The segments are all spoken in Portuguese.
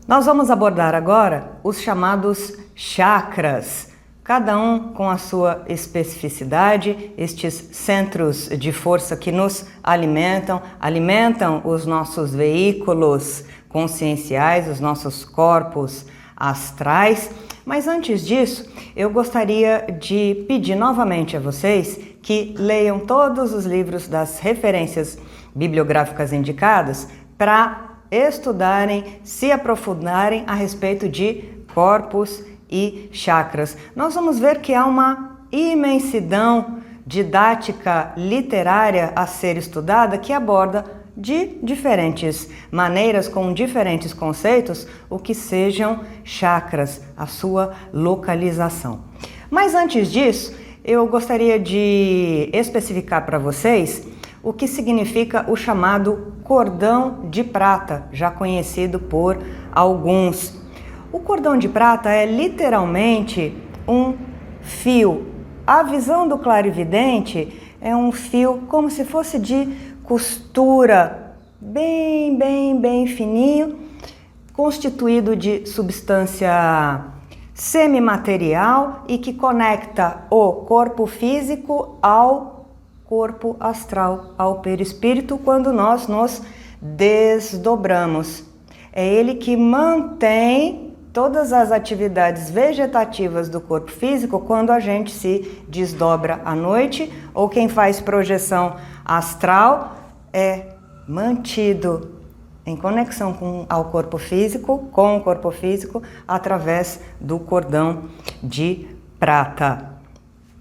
Nós vamos abordar agora os chamados chakras, cada um com a sua especificidade, estes centros de força que nos alimentam os nossos veículos conscienciais, os nossos corpos astrais. Mas antes disso, eu gostaria de pedir novamente a vocês que leiam todos os livros das referências bibliográficas indicadas para estudarem, se aprofundarem a respeito de corpos e chakras. Nós vamos ver que há uma imensidão didática literária a ser estudada que aborda de diferentes maneiras, com diferentes conceitos, o que sejam chakras, a sua localização. Mas antes disso, eu gostaria de especificar para vocês o que significa o chamado cordão de prata, já conhecido por alguns. O cordão de prata é literalmente um fio. A visão do clarividente é um fio como se fosse de costura, bem fininho, constituído de substância semimaterial e que conecta o corpo físico ao corpo astral, ao perispírito, quando nós nos desdobramos. É ele que mantém todas as atividades vegetativas do corpo físico quando a gente se desdobra à noite, ou quem faz projeção astral é mantido em conexão com o corpo físico, através do cordão de prata.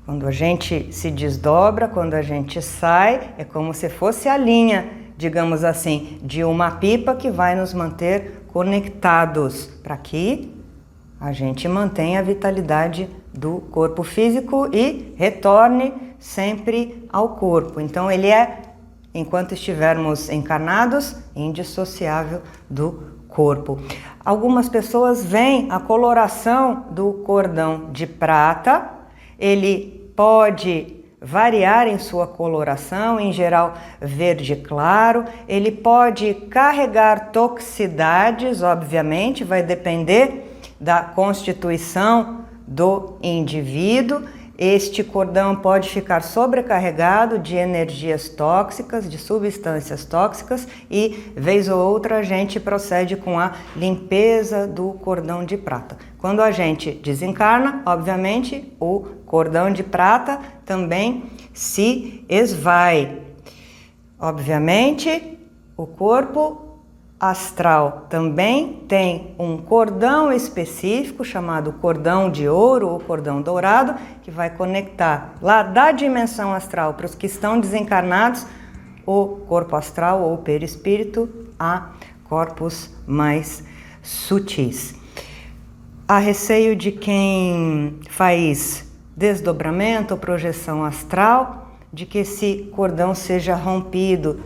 Quando a gente se desdobra, quando a gente sai, é como se fosse a linha, digamos assim, de uma pipa que vai nos manter conectados para que a gente mantenha a vitalidade do corpo físico e retorne sempre ao corpo. Então ele é, enquanto estivermos encarnados, indissociável do corpo. Algumas pessoas veem a coloração do cordão de prata. Ele pode variar em sua coloração, em geral verde claro. Ele pode carregar toxicidades, obviamente, vai depender da constituição do indivíduo. Este cordão pode ficar sobrecarregado de energias tóxicas, de substâncias tóxicas, e vez ou outra a gente procede com a limpeza do cordão de prata. Quando a gente desencarna, obviamente, o cordão de prata também se esvai. Obviamente, o corpo astral também tem um cordão específico chamado cordão de ouro ou cordão dourado, que vai conectar lá da dimensão astral para os que estão desencarnados o corpo astral ou perispírito a corpos mais sutis. A receio de quem faz desdobramento ou projeção astral, de que esse cordão seja rompido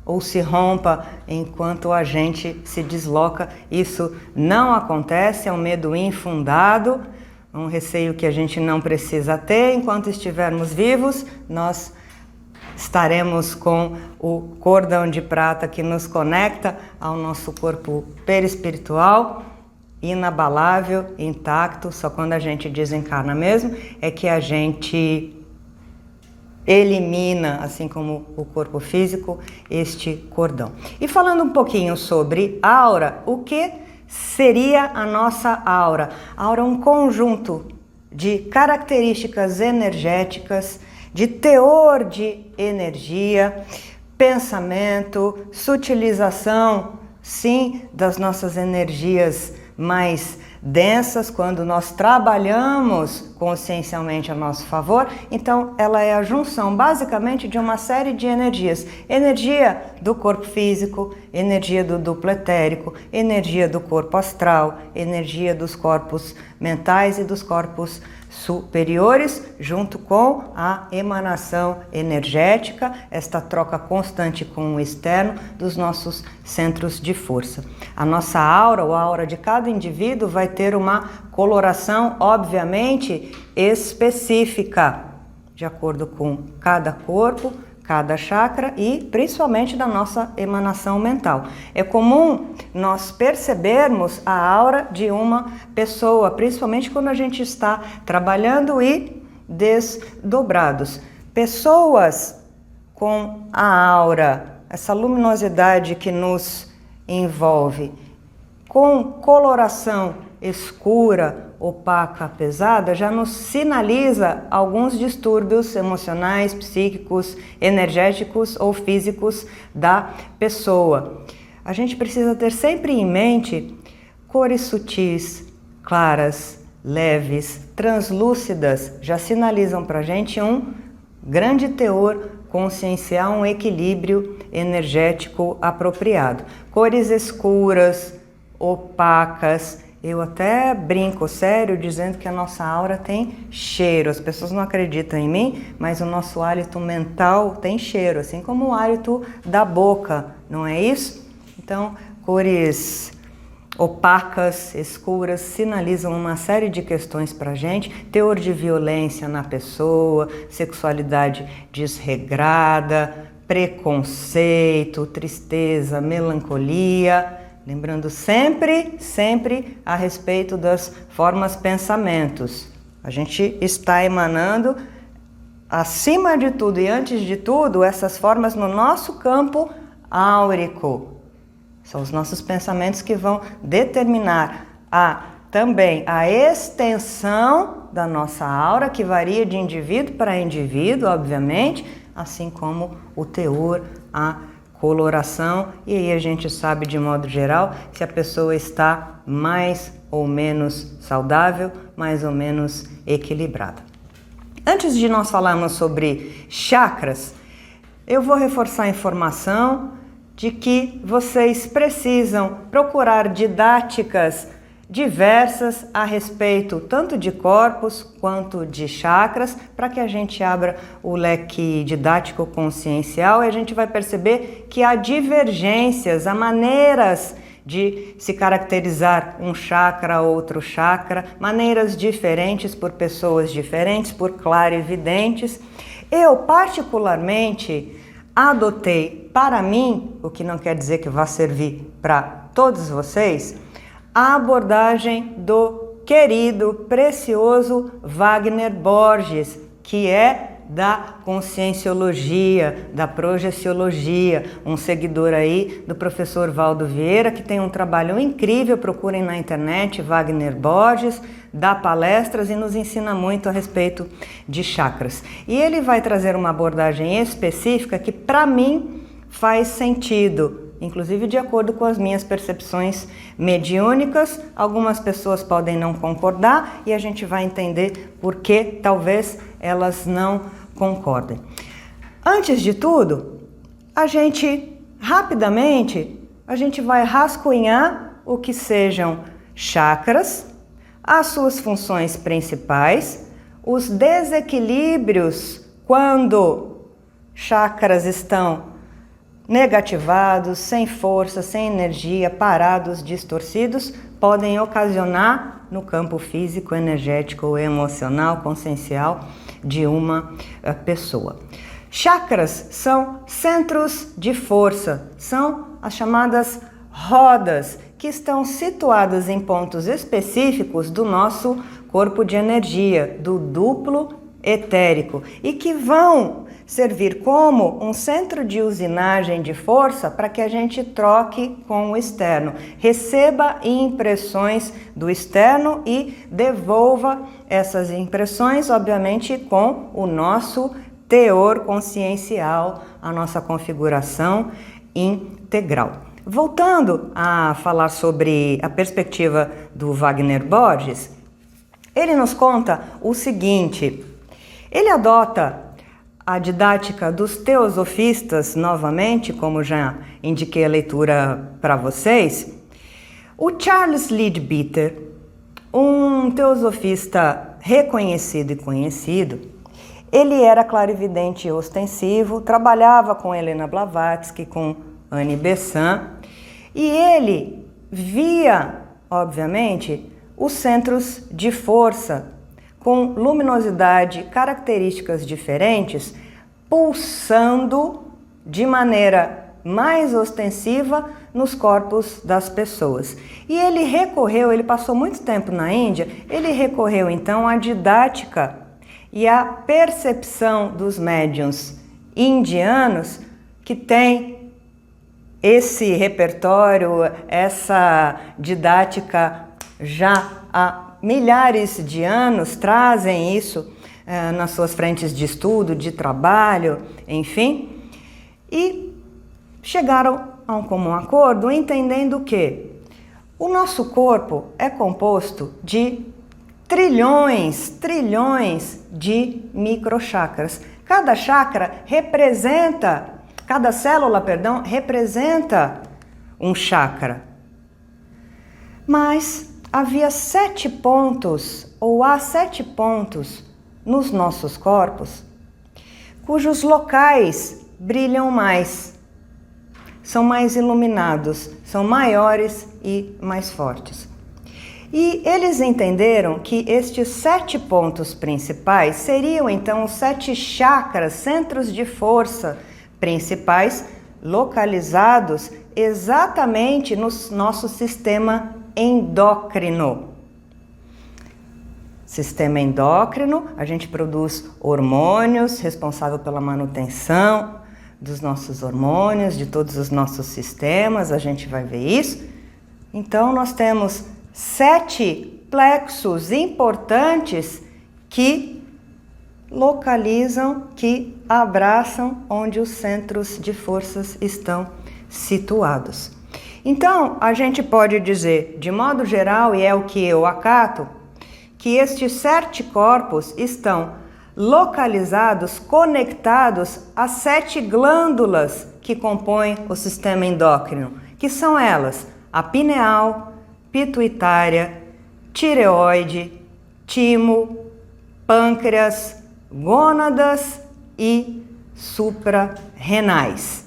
ou se rompa enquanto a gente se desloca. Isso não acontece, é um medo infundado, um receio que a gente não precisa ter. Enquanto estivermos vivos, nós estaremos com o cordão de prata que nos conecta ao nosso corpo perispiritual, inabalável, intacto. Só quando a gente desencarna mesmo é que a gente elimina, assim como o corpo físico, este cordão. E falando um pouquinho sobre aura, o que seria a nossa aura? A aura é um conjunto de características energéticas, de teor de energia, pensamento, sutilização, sim, das nossas energias mais densas, quando nós trabalhamos consciencialmente a nosso favor. Então ela é a junção basicamente de uma série de energias: energia do corpo físico, energia do duplo etérico, energia do corpo astral, energia dos corpos mentais e dos corpos superiores, junto com a emanação energética, esta troca constante com o externo dos nossos centros de força. A nossa aura, ou a aura de cada indivíduo, vai ter uma coloração, obviamente, específica, de acordo com cada corpo, cada chakra e principalmente da nossa emanação mental. É comum nós percebermos a aura de uma pessoa, principalmente quando a gente está trabalhando e desdobrados. Pessoas com a aura, essa luminosidade que nos envolve, com coloração escura, opaca, pesada, já nos sinaliza alguns distúrbios emocionais, psíquicos, energéticos ou físicos da pessoa. A gente precisa ter sempre em mente cores sutis, claras, leves, translúcidas, já sinalizam para a gente um grande teor consciencial, um equilíbrio energético apropriado. Cores escuras, opacas, eu até brinco sério dizendo que a nossa aura tem cheiro. As pessoas não acreditam em mim, mas o nosso hálito mental tem cheiro, assim como o hálito da boca, não é isso? Então, cores opacas, escuras, sinalizam uma série de questões para a gente. Teor de violência na pessoa, sexualidade desregrada, preconceito, tristeza, melancolia. Lembrando sempre a respeito das formas pensamentos. A gente está emanando, acima de tudo e antes de tudo, essas formas no nosso campo áurico. São os nossos pensamentos que vão determinar também a extensão da nossa aura, que varia de indivíduo para indivíduo, obviamente, assim como o teor, a coloração, e aí a gente sabe de modo geral se a pessoa está mais ou menos saudável, mais ou menos equilibrada. Antes de nós falarmos sobre chakras, eu vou reforçar a informação de que vocês precisam procurar didáticas diversas a respeito tanto de corpos quanto de chakras, para que a gente abra o leque didático consciencial e a gente vai perceber que há divergências, há maneiras de se caracterizar um chakra, outro chakra, maneiras diferentes por pessoas diferentes, por clarividentes. Eu particularmente adotei para mim, o que não quer dizer que vá servir para todos vocês, a abordagem do querido, precioso Wagner Borges, que é da conscienciologia, da projeciologia, um seguidor aí do professor Valdo Vieira, que tem um trabalho incrível, procurem na internet, Wagner Borges, dá palestras e nos ensina muito a respeito de chakras. E ele vai trazer uma abordagem específica que, para mim, faz sentido, inclusive de acordo com as minhas percepções mediúnicas. Algumas pessoas podem não concordar e a gente vai entender por que talvez elas não concordem. Antes de tudo, rapidamente, a gente vai rascunhar o que sejam chakras, as suas funções principais, os desequilíbrios quando chakras estão negativados, sem força, sem energia, parados, distorcidos, podem ocasionar no campo físico, energético, emocional, consciencial de uma pessoa. Chakras são centros de força, são as chamadas rodas, que estão situadas em pontos específicos do nosso corpo de energia, do duplo etérico, e que vão servir como um centro de usinagem de força para que a gente troque com o externo, receba impressões do externo e devolva essas impressões, obviamente, com o nosso teor consciencial, a nossa configuração integral. Voltando a falar sobre a perspectiva do Wagner Borges, ele nos conta o seguinte: ele adota a didática dos teosofistas, novamente, como já indiquei a leitura para vocês. O Charles Leadbeater, um teosofista reconhecido e conhecido, ele era clarividente ostensivo, trabalhava com Helena Blavatsky, com Annie Besant, e ele via, obviamente, os centros de força com luminosidade, características diferentes, pulsando de maneira mais ostensiva nos corpos das pessoas. E ele passou muito tempo na Índia, ele recorreu então à didática e à percepção dos médiuns indianos que têm esse repertório, essa didática já há milhares de anos, trazem isso nas suas frentes de estudo, de trabalho, enfim, e chegaram a um comum acordo entendendo que o nosso corpo é composto de trilhões de microchakras. Cada célula, representa um chakra. Mas havia 7 pontos, ou há 7 pontos nos nossos corpos, cujos locais brilham mais, são mais iluminados, são maiores e mais fortes. E eles entenderam que estes 7 pontos principais seriam então os 7 chakras, centros de força principais, localizados exatamente no nosso sistema endócrino. Sistema endócrino, a gente produz hormônios, responsável pela manutenção dos nossos hormônios, de todos os nossos sistemas, a gente vai ver isso. Então, nós temos 7 plexos importantes que localizam, que abraçam onde os centros de forças estão situados. Então, a gente pode dizer, de modo geral, e é o que eu acato, que estes 7 corpos estão localizados, conectados às 7 glândulas que compõem o sistema endócrino, que são elas: a pineal, pituitária, tireoide, timo, pâncreas, gônadas e suprarrenais.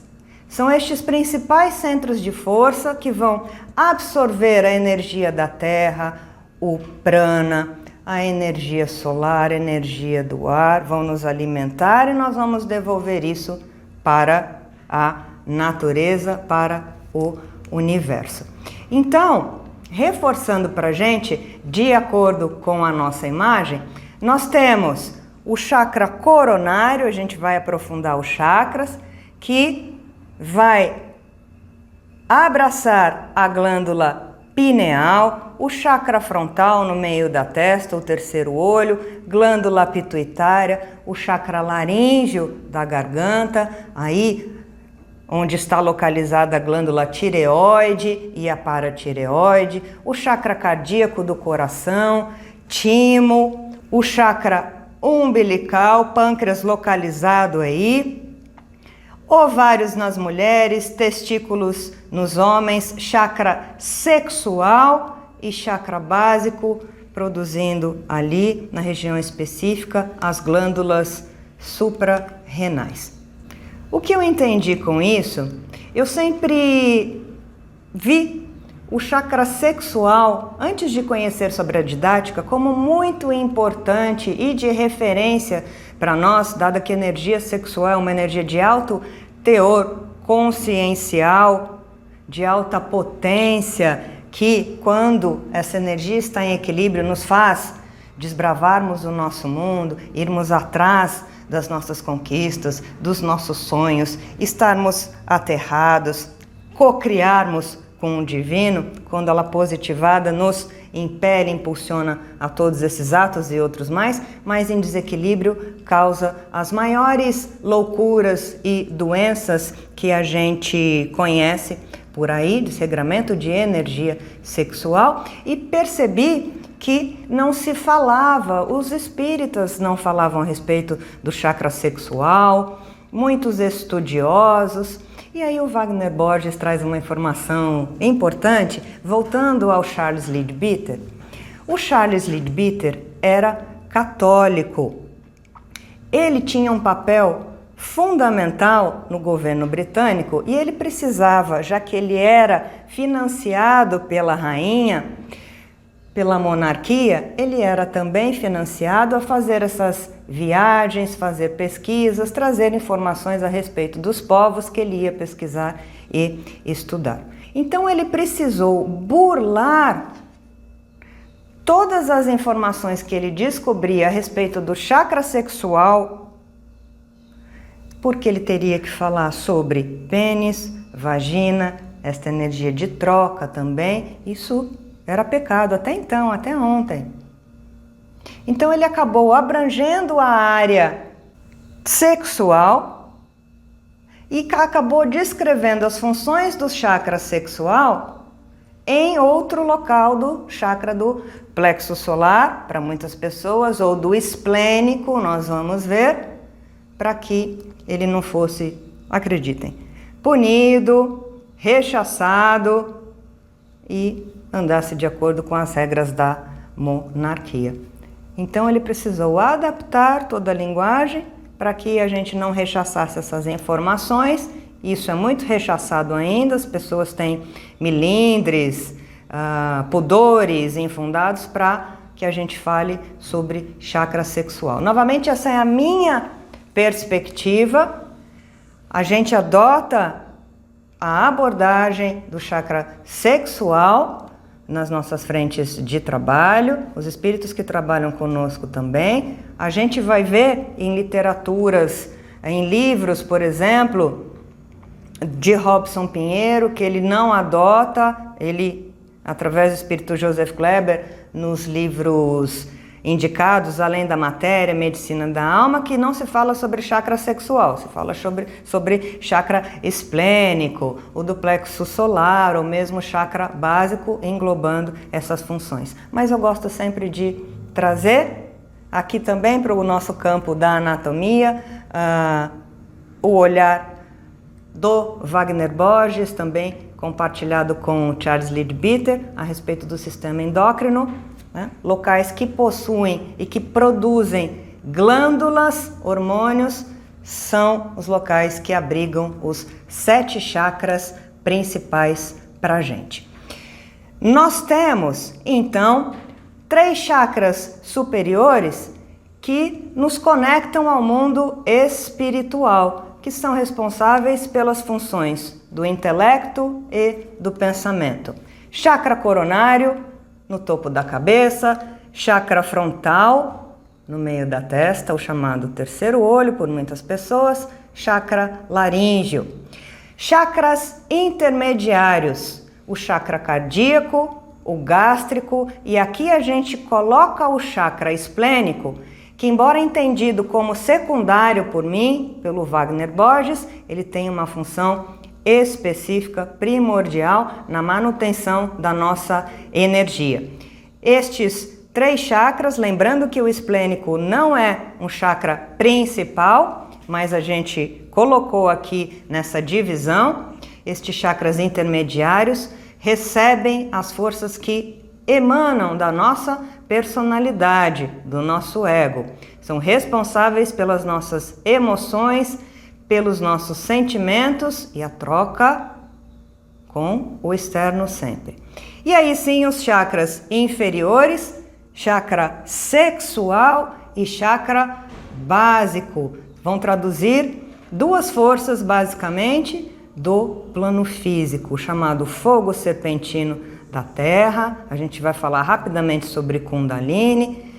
São estes principais centros de força que vão absorver a energia da Terra, o prana, a energia solar, a energia do ar, vão nos alimentar e nós vamos devolver isso para a natureza, para o universo. Então, reforçando para a gente, de acordo com a nossa imagem, nós temos o chakra coronário, a gente vai aprofundar os chakras, que vai abraçar a glândula pineal, o chakra frontal no meio da testa, o terceiro olho, glândula pituitária, o chakra laríngeo da garganta, aí onde está localizada a glândula tireoide e a paratireoide, o chakra cardíaco do coração, timo, o chakra umbilical, pâncreas localizado aí, ovários nas mulheres, testículos nos homens, chakra sexual e chakra básico, produzindo ali, na região específica, as glândulas suprarrenais. O que eu entendi com isso? Eu sempre vi o chakra sexual, antes de conhecer sobre a didática, como muito importante e de referência para nós, dada que a energia sexual é uma energia de alto teor consciencial, de alta potência, que quando essa energia está em equilíbrio nos faz desbravarmos o nosso mundo, irmos atrás das nossas conquistas, dos nossos sonhos, estarmos aterrados, cocriarmos com o divino, quando ela positivada nos impele, impulsiona a todos esses atos e outros mais, mas em desequilíbrio causa as maiores loucuras e doenças que a gente conhece por aí, desregramento de energia sexual, e percebi que não se falava, os espíritas não falavam a respeito do chakra sexual, muitos estudiosos. E aí o Wagner Borges traz uma informação importante, voltando ao Charles Leadbeater. O Charles Leadbeater era católico. Ele tinha um papel fundamental no governo britânico e ele precisava, já que ele era financiado pela rainha, pela monarquia, ele era também financiado a fazer essas viagens, fazer pesquisas, trazer informações a respeito dos povos que ele ia pesquisar e estudar. Então ele precisou burlar todas as informações que ele descobria a respeito do chakra sexual, porque ele teria que falar sobre pênis, vagina, esta energia de troca também. Isso era pecado até então, até ontem. Então ele acabou abrangendo a área sexual e acabou descrevendo as funções do chakra sexual em outro local do chakra do plexo solar, para muitas pessoas, ou do esplênico, nós vamos ver, para que ele não fosse, acreditem, punido, rechaçado e andasse de acordo com as regras da monarquia. Então ele precisou adaptar toda a linguagem para que a gente não rechaçasse essas informações. Isso é muito rechaçado ainda, as pessoas têm milindres, pudores infundados para que a gente fale sobre chakra sexual. Novamente, essa é a minha perspectiva. A gente adota a abordagem do chakra sexual nas nossas frentes de trabalho, os espíritos que trabalham conosco também. A gente vai ver em literaturas, em livros, por exemplo, de Robson Pinheiro, que ele não adota, ele, através do espírito Joseph Kleber, nos livros indicados, Além da Matéria, Medicina da Alma, que não se fala sobre chakra sexual, se fala sobre chakra esplênico, o do plexo solar, ou mesmo chakra básico, englobando essas funções. Mas eu gosto sempre de trazer aqui também para o nosso campo da anatomia, o olhar do Wagner Borges, também compartilhado com Charles Leadbeater, a respeito do sistema endócrino, né? Locais que possuem e que produzem glândulas, hormônios, são os locais que abrigam os 7 chakras principais para a gente. Nós temos, então, 3 chakras superiores que nos conectam ao mundo espiritual, que são responsáveis pelas funções do intelecto e do pensamento. Chakra coronário, no topo da cabeça, chakra frontal, no meio da testa, o chamado terceiro olho por muitas pessoas, chakra laríngeo. Chakras intermediários, o chakra cardíaco, o gástrico, e aqui a gente coloca o chakra esplênico, que, embora entendido como secundário por mim, pelo Wagner Borges, ele tem uma função específica, primordial, na manutenção da nossa energia. Estes 3 chakras, lembrando que o esplênico não é um chakra principal, mas a gente colocou aqui nessa divisão, estes chakras intermediários recebem as forças que emanam da nossa personalidade, do nosso ego. São responsáveis pelas nossas emoções, pelos nossos sentimentos e a troca com o externo sempre. E aí sim os chakras inferiores, chakra sexual e chakra básico, vão traduzir 2 forças basicamente do plano físico, chamado fogo serpentino da Terra. A gente vai falar rapidamente sobre Kundalini.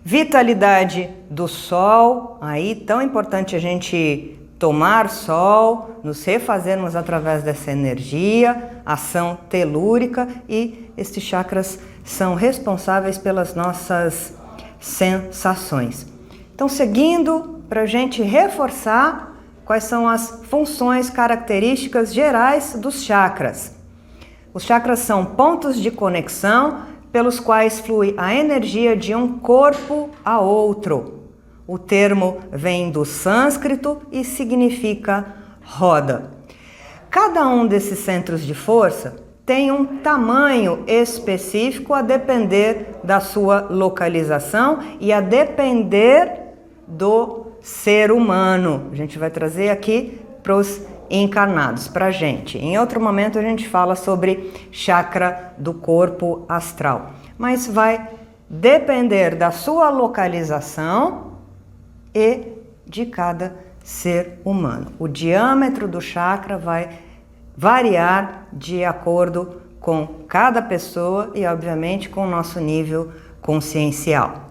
Vitalidade do Sol, aí tão importante a gente tomar sol, nos refazermos através dessa energia, ação telúrica, e estes chakras são responsáveis pelas nossas sensações. Então, seguindo, para a gente reforçar quais são as funções características gerais dos chakras. Os chakras são pontos de conexão pelos quais flui a energia de um corpo a outro. O termo vem do sânscrito e significa roda. Cada um desses centros de força tem um tamanho específico a depender da sua localização e a depender do ser humano. A gente vai trazer aqui para os encarnados pra gente. Em outro momento a gente fala sobre chakra do corpo astral, mas vai depender da sua localização e de cada ser humano. O diâmetro do chakra vai variar de acordo com cada pessoa e, obviamente, com o nosso nível consciencial.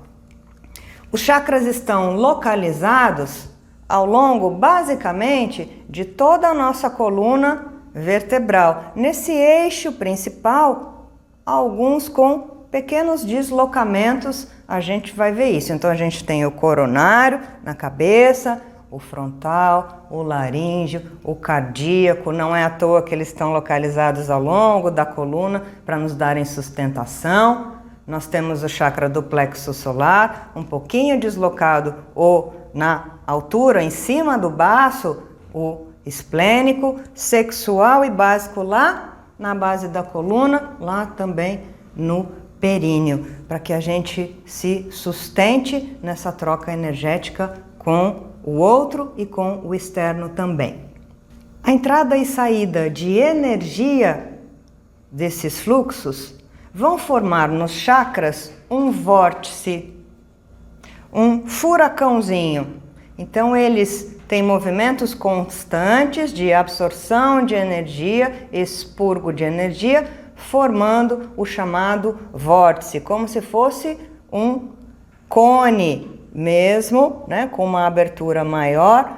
Os chakras estão localizados ao longo, basicamente, de toda a nossa coluna vertebral. Nesse eixo principal, alguns com pequenos deslocamentos, a gente vai ver isso. Então, a gente tem o coronário na cabeça, o frontal, o laríngeo, o cardíaco. Não é à toa que eles estão localizados ao longo da coluna para nos darem sustentação. Nós temos o chakra do plexo solar, um pouquinho deslocado ou na altura, em cima do baço, o esplênico, sexual e básico lá na base da coluna, lá também no períneo, para que a gente se sustente nessa troca energética com o outro e com o externo também. A entrada e saída de energia desses fluxos vão formar nos chakras um vórtice, um furacãozinho. Então eles têm movimentos constantes de absorção de energia, expurgo de energia, formando o chamado vórtice, como se fosse um cone mesmo, né, com uma abertura maior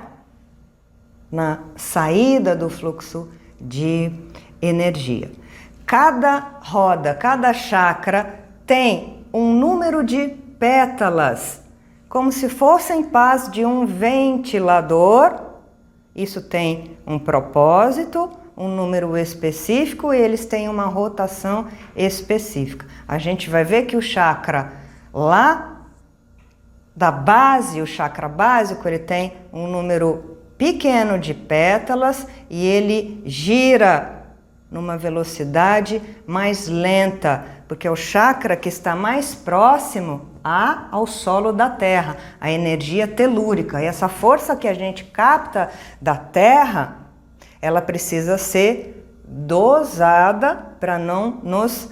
na saída do fluxo de energia. Cada roda, cada chakra tem um número de pétalas, como se fossem pás de um ventilador. Isso tem um propósito, um número específico, e eles têm uma rotação específica. A gente vai ver que o chakra lá da base, o chakra básico, ele tem um número pequeno de pétalas e ele gira numa velocidade mais lenta, porque é o chakra que está mais próximo ao solo da Terra, a energia telúrica. E essa força que a gente capta da Terra, ela precisa ser dosada para não nos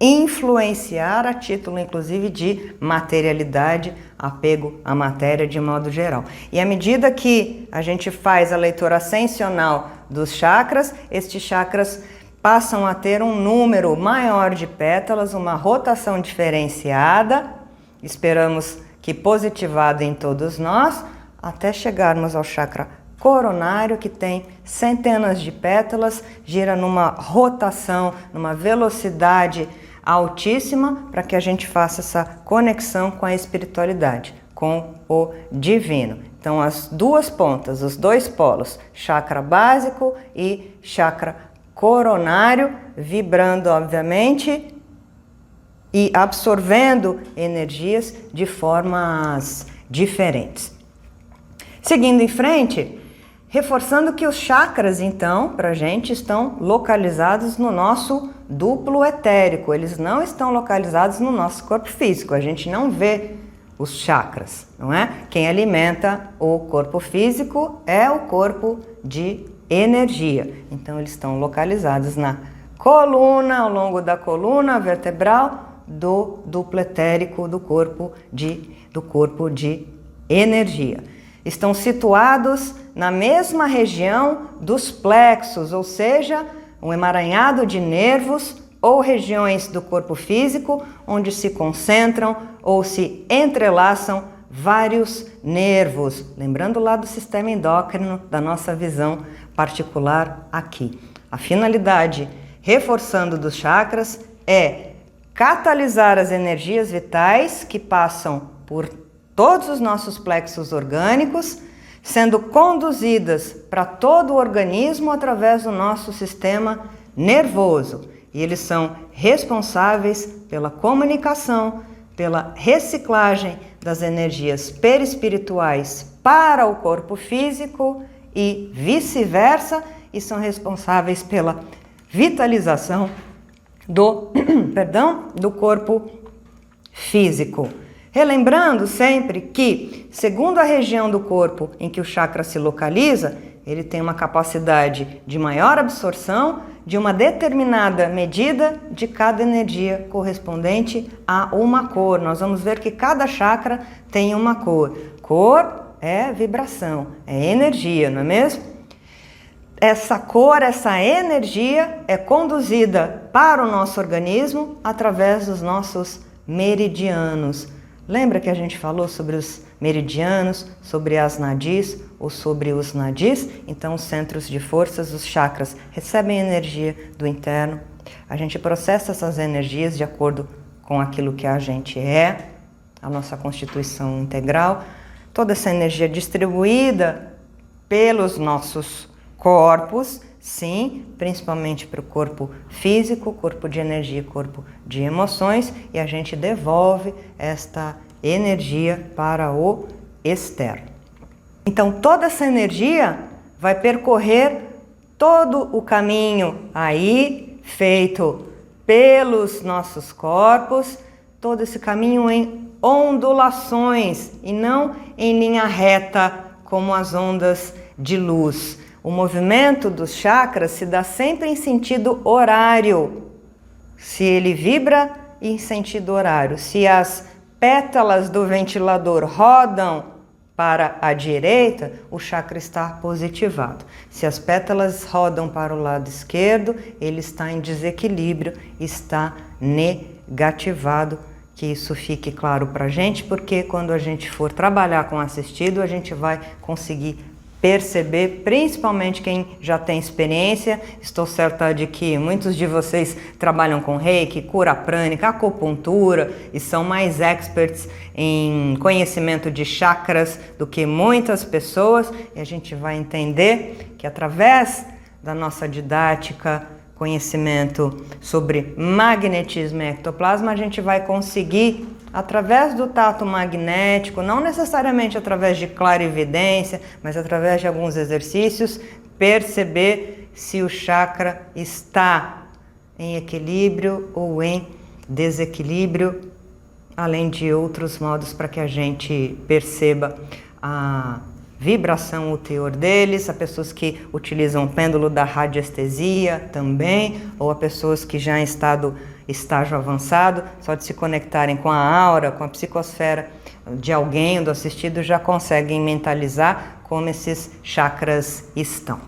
influenciar a título, inclusive, de materialidade, apego à matéria de modo geral. E à medida que a gente faz a leitura ascensional dos chakras, estes chakras passam a ter um número maior de pétalas, uma rotação diferenciada, esperamos que positivada em todos nós, até chegarmos ao chakra coronário, que tem centenas de pétalas, gira numa rotação, numa velocidade altíssima, para que a gente faça essa conexão com a espiritualidade, com o divino. Então, as duas pontas, os dois polos, chakra básico e chakra coronário, vibrando, obviamente, e absorvendo energias de formas diferentes. Seguindo em frente, reforçando que os chakras, então, para a gente, estão localizados no nosso duplo etérico. Eles não estão localizados no nosso corpo físico. A gente não vê os chakras, não é? Quem alimenta o corpo físico é o corpo de energia. Então, eles estão localizados na coluna, ao longo da coluna vertebral do duplo etérico do corpo de energia. Estão situados na mesma região dos plexos, ou seja, um emaranhado de nervos ou regiões do corpo físico onde se concentram ou se entrelaçam vários nervos. Lembrando lá do sistema endócrino, da nossa visão particular aqui. A finalidade, reforçando dos chakras, é catalisar as energias vitais que passam por todos os nossos plexos orgânicos, sendo conduzidas para todo o organismo através do nosso sistema nervoso. E eles são responsáveis pela comunicação, pela reciclagem das energias perispirituais para o corpo físico e vice-versa, e são responsáveis pela vitalização do corpo físico. Relembrando sempre que, segundo a região do corpo em que o chakra se localiza, ele tem uma capacidade de maior absorção de uma determinada medida de cada energia correspondente a uma cor. Nós vamos ver que cada chakra tem uma cor. Cor é vibração, é energia, não é mesmo? Essa cor, essa energia é conduzida para o nosso organismo através dos nossos meridianos. Lembra que a gente falou sobre os meridianos, sobre as nadis ou sobre os nadis? Então, os centros de forças, os chakras, recebem energia do interno. A gente processa essas energias de acordo com aquilo que a gente é, a nossa constituição integral. Toda essa energia distribuída pelos nossos corpos, sim, principalmente para o corpo físico, corpo de energia, corpo de emoções, e a gente devolve esta energia para o externo. Então, toda essa energia vai percorrer todo o caminho aí feito pelos nossos corpos, todo esse caminho em ondulações e não em linha reta como as ondas de luz. O movimento dos chakras se dá sempre em sentido horário. Se ele vibra em sentido horário, se as pétalas do ventilador rodam para a direita, o chakra está positivado. Se as pétalas rodam para o lado esquerdo, ele está em desequilíbrio, está negativado. Que isso fique claro para a gente, porque quando a gente for trabalhar com assistido, a gente vai conseguir perceber, principalmente quem já tem experiência. Estou certa de que muitos de vocês trabalham com reiki, cura prânica, acupuntura e são mais experts em conhecimento de chakras do que muitas pessoas, e a gente vai entender que através da nossa didática, conhecimento sobre magnetismo e ectoplasma, a gente vai conseguir, através do tato magnético, não necessariamente através de clarividência, mas através de alguns exercícios, perceber se o chakra está em equilíbrio ou em desequilíbrio, além de outros modos para que a gente perceba a vibração, o teor deles. Há pessoas que utilizam o pêndulo da radiestesia também, ou há pessoas que já em estágio avançado, só de se conectarem com a aura, com a psicosfera de alguém, do assistido, já conseguem mentalizar como esses chakras estão.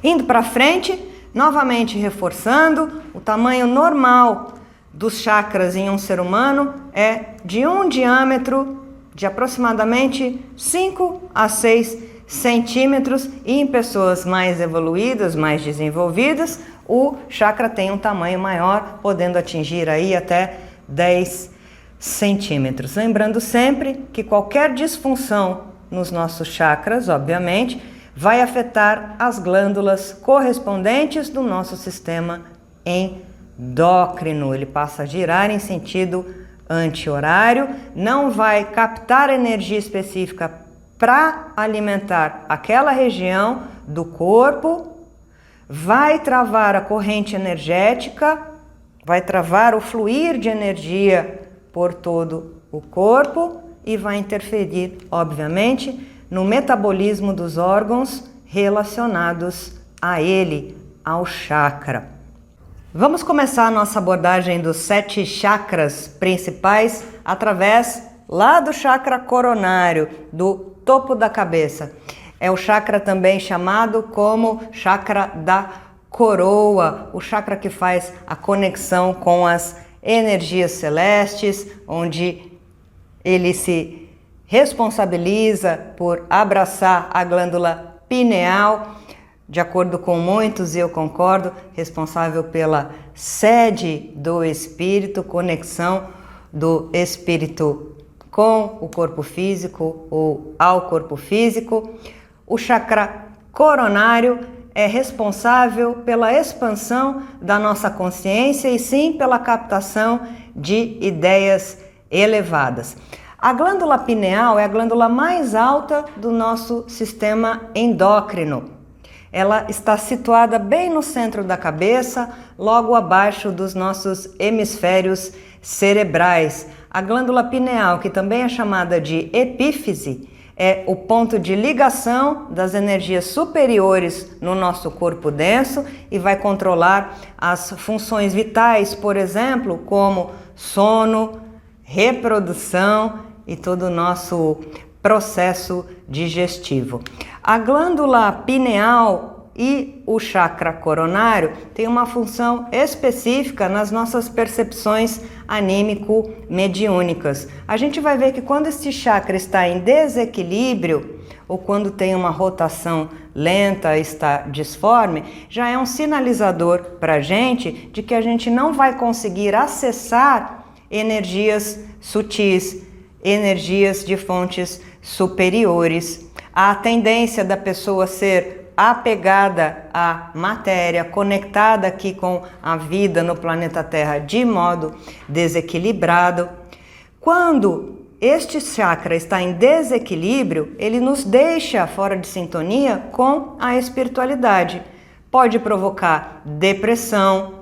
Indo para frente, novamente reforçando, o tamanho normal dos chakras em um ser humano é de um diâmetro de aproximadamente 5 a 6 centímetros, e em pessoas mais evoluídas, mais desenvolvidas, o chakra tem um tamanho maior, podendo atingir aí até 10 centímetros. Lembrando sempre que qualquer disfunção nos nossos chakras, obviamente, vai afetar as glândulas correspondentes do nosso sistema endócrino. Ele passa a girar em sentido anti-horário, não vai captar energia específica para alimentar aquela região do corpo, vai travar a corrente energética, vai travar o fluir de energia por todo o corpo e vai interferir, obviamente, no metabolismo dos órgãos relacionados a ele, ao chakra. Vamos começar a nossa abordagem dos 7 chakras principais através lá do chakra coronário, do topo da cabeça. É o chakra também chamado como chakra da coroa, o chakra que faz a conexão com as energias celestes, onde ele se responsabiliza por abraçar a glândula pineal. De acordo com muitos, e eu concordo, responsável pela sede do espírito, conexão do espírito com o corpo físico ou ao corpo físico. O chakra coronário é responsável pela expansão da nossa consciência e sim pela captação de ideias elevadas. A glândula pineal é a glândula mais alta do nosso sistema endócrino. Ela está situada bem no centro da cabeça, logo abaixo dos nossos hemisférios cerebrais. A glândula pineal, que também é chamada de epífise, é o ponto de ligação das energias superiores no nosso corpo denso e vai controlar as funções vitais, por exemplo, como sono, reprodução e todo o nosso processo digestivo. A glândula pineal e o chakra coronário têm uma função específica nas nossas percepções anímico-mediúnicas. A gente vai ver que quando este chakra está em desequilíbrio ou quando tem uma rotação lenta, está disforme, já é um sinalizador para a gente de que a gente não vai conseguir acessar energias sutis, energias de fontes superiores. A tendência da pessoa ser apegada à matéria, conectada aqui com a vida no planeta Terra de modo desequilibrado. Quando este chakra está em desequilíbrio, ele nos deixa fora de sintonia com a espiritualidade. Pode provocar depressão.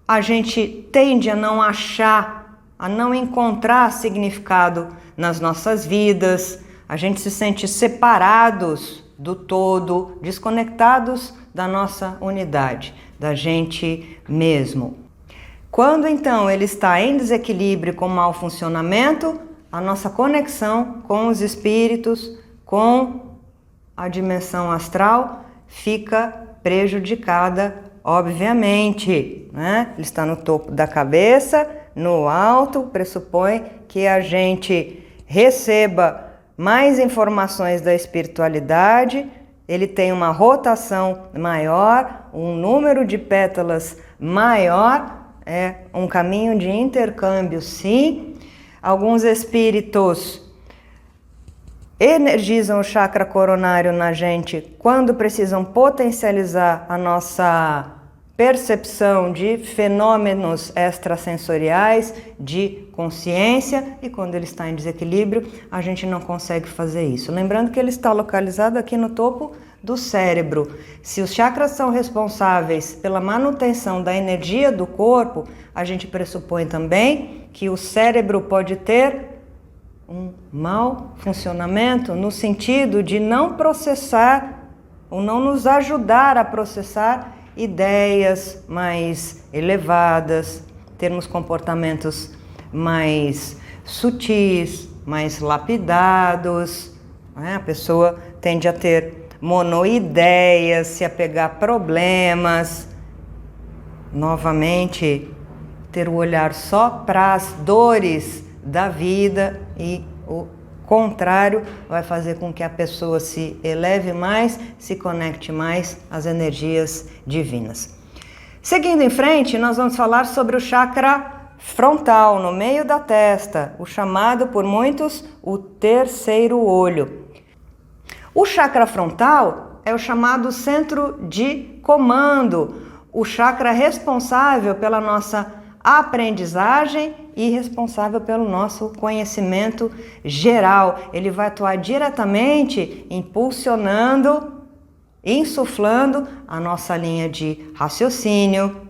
A gente tende a não achar, a não encontrar significado nas nossas vidas. A gente se sente separados do todo, desconectados da nossa unidade, da gente mesmo. Quando então ele está em desequilíbrio com mau funcionamento, a nossa conexão com os espíritos, com a dimensão astral, fica prejudicada, obviamente, né? Ele está no topo da cabeça, no alto, pressupõe que a gente receba mais informações da espiritualidade, ele tem uma rotação maior, um número de pétalas maior, é um caminho de intercâmbio, sim. Alguns espíritos energizam o chakra coronário na gente quando precisam potencializar a nossa percepção de fenômenos extrasensoriais, de consciência, e quando ele está em desequilíbrio, a gente não consegue fazer isso. Lembrando que ele está localizado aqui no topo do cérebro. Se os chakras são responsáveis pela manutenção da energia do corpo, a gente pressupõe também que o cérebro pode ter um mau funcionamento no sentido de não processar ou não nos ajudar a processar ideias mais elevadas, termos comportamentos mais sutis, mais lapidados, né? A pessoa tende a ter monoideias, se apegar a problemas, novamente ter o olhar só para as dores da vida, e o contrário vai fazer com que a pessoa se eleve mais, se conecte mais às energias divinas. Seguindo em frente, nós vamos falar sobre o chakra frontal, no meio da testa, o chamado por muitos o terceiro olho. O chakra frontal é o chamado centro de comando, o chakra responsável pela nossa aprendizagem e responsável pelo nosso conhecimento geral. Ele vai atuar diretamente impulsionando, insuflando a nossa linha de raciocínio,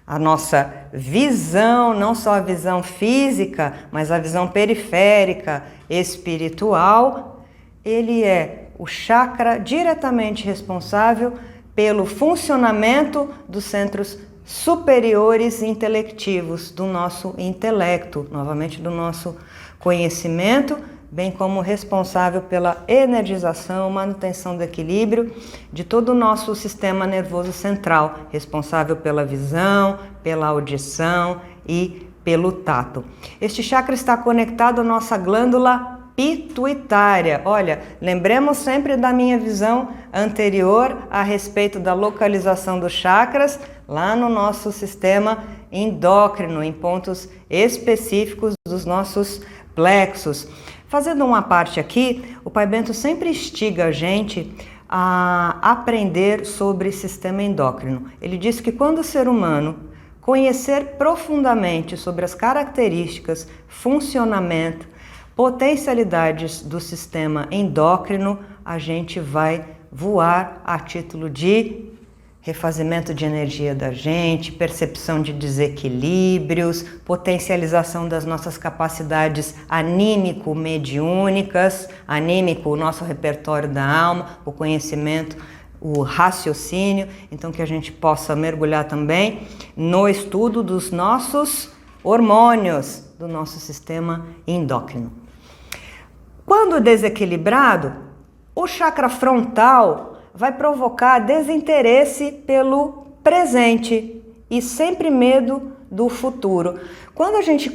a nossa visão, não só a visão física, mas a visão periférica, espiritual. Ele é o chakra diretamente responsável pelo funcionamento dos centros superiores intelectivos do nosso intelecto, novamente do nosso conhecimento, bem como responsável pela energização, manutenção do equilíbrio de todo o nosso sistema nervoso central, responsável pela visão, pela audição e pelo tato. Este chakra está conectado à nossa glândula pituitária. Olha, lembremos sempre da minha visão anterior a respeito da localização dos chakras lá no nosso sistema endócrino, em pontos específicos dos nossos plexos. Fazendo uma parte aqui, o Pai Bento sempre instiga a gente a aprender sobre sistema endócrino. Ele diz que quando o ser humano conhecer profundamente sobre as características, funcionamento, potencialidades do sistema endócrino, a gente vai voar a título de refazimento de energia da gente, percepção de desequilíbrios, potencialização das nossas capacidades anímico-mediúnicas, anímico, o nosso repertório da alma, o conhecimento, o raciocínio, então que a gente possa mergulhar também no estudo dos nossos hormônios, do nosso sistema endócrino. Quando desequilibrado, o chakra frontal vai provocar desinteresse pelo presente e sempre medo do futuro. Quando a gente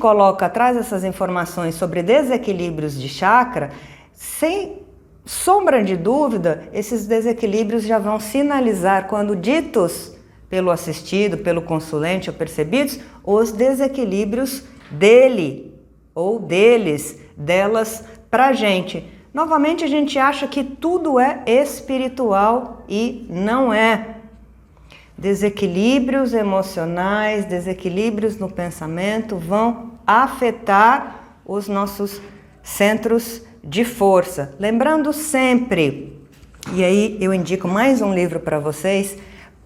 traz essas informações sobre desequilíbrios de chakra, sem sombra de dúvida, esses desequilíbrios já vão sinalizar, quando ditos pelo assistido, pelo consulente ou percebidos, os desequilíbrios dele ou deles, delas pra gente. Novamente a gente acha que tudo é espiritual e não é. Desequilíbrios emocionais, desequilíbrios no pensamento vão afetar os nossos centros de força. Lembrando sempre, e aí eu indico mais um livro para vocês,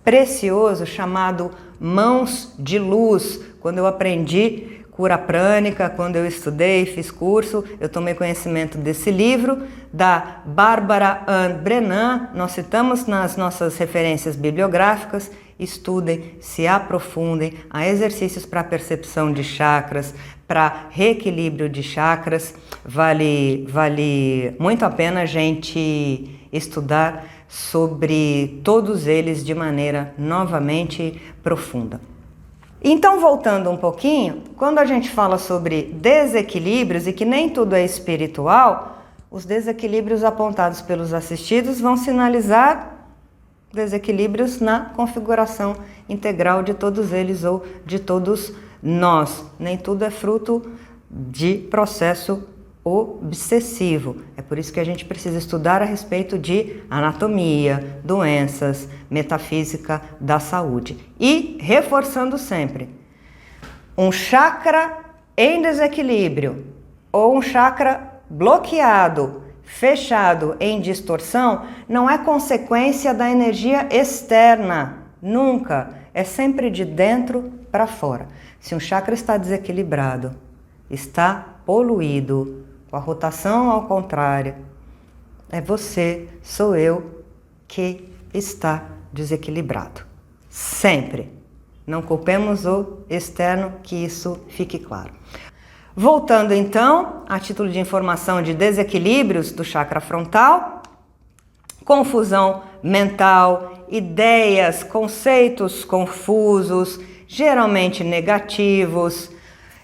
precioso, chamado Mãos de Luz. Quando eu aprendi cura prânica, quando eu estudei, fiz curso, eu tomei conhecimento desse livro, da Barbara Ann Brennan. Nós citamos nas nossas referências bibliográficas. Estudem, se aprofundem. Há exercícios para percepção de chakras, para reequilíbrio de chakras. Vale muito a pena a gente estudar sobre todos eles de maneira novamente profunda. Então, voltando um pouquinho, quando a gente fala sobre desequilíbrios e que nem tudo é espiritual, os desequilíbrios apontados pelos assistidos vão sinalizar desequilíbrios na configuração integral de todos eles ou de todos nós. Nem tudo é fruto de processo obsessivo. É por isso que a gente precisa estudar a respeito de anatomia, doenças, metafísica da saúde. E reforçando sempre, um chakra em desequilíbrio ou um chakra bloqueado, fechado, em distorção, não é consequência da energia externa, nunca. É sempre de dentro para fora. Se um chakra está desequilibrado, está poluído, com a rotação ao contrário, é você, sou eu, que está desequilibrado. Sempre. Não culpemos o externo, que isso fique claro. Voltando então, a título de informação de desequilíbrios do chakra frontal, confusão mental, ideias, conceitos confusos, geralmente negativos.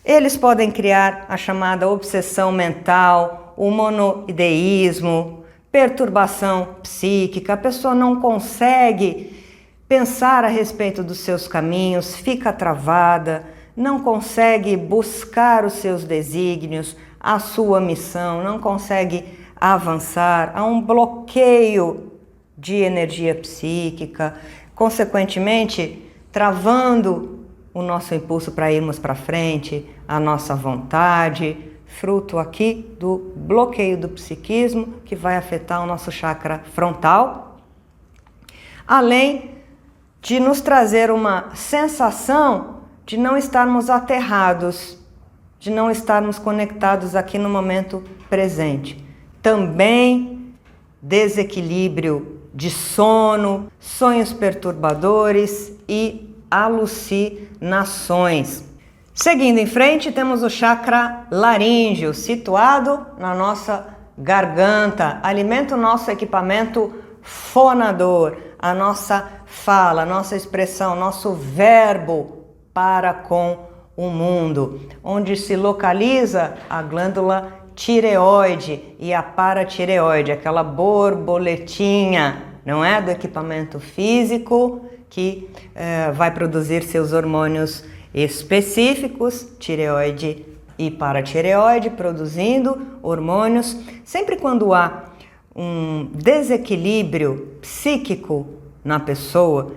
Eles podem criar a chamada obsessão mental, o monoideísmo, perturbação psíquica. A pessoa não consegue pensar a respeito dos seus caminhos, fica travada, não consegue buscar os seus desígnios, a sua missão, não consegue avançar. Há um bloqueio de energia psíquica, consequentemente travando o nosso impulso para irmos para frente, a nossa vontade, fruto aqui do bloqueio do psiquismo que vai afetar o nosso chakra frontal, além de nos trazer uma sensação de não estarmos aterrados, de não estarmos conectados aqui no momento presente. Também desequilíbrio de sono, sonhos perturbadores e alucinações. Seguindo em frente, temos o chakra laríngeo, situado na nossa garganta. Alimenta o nosso equipamento fonador, a nossa fala, a nossa expressão, nosso verbo para com o mundo, onde se localiza a glândula tireoide e a paratireoide, aquela borboletinha, não é, do equipamento físico, que vai produzir seus hormônios específicos, tireoide e paratireoide, produzindo hormônios. Sempre quando há um desequilíbrio psíquico na pessoa,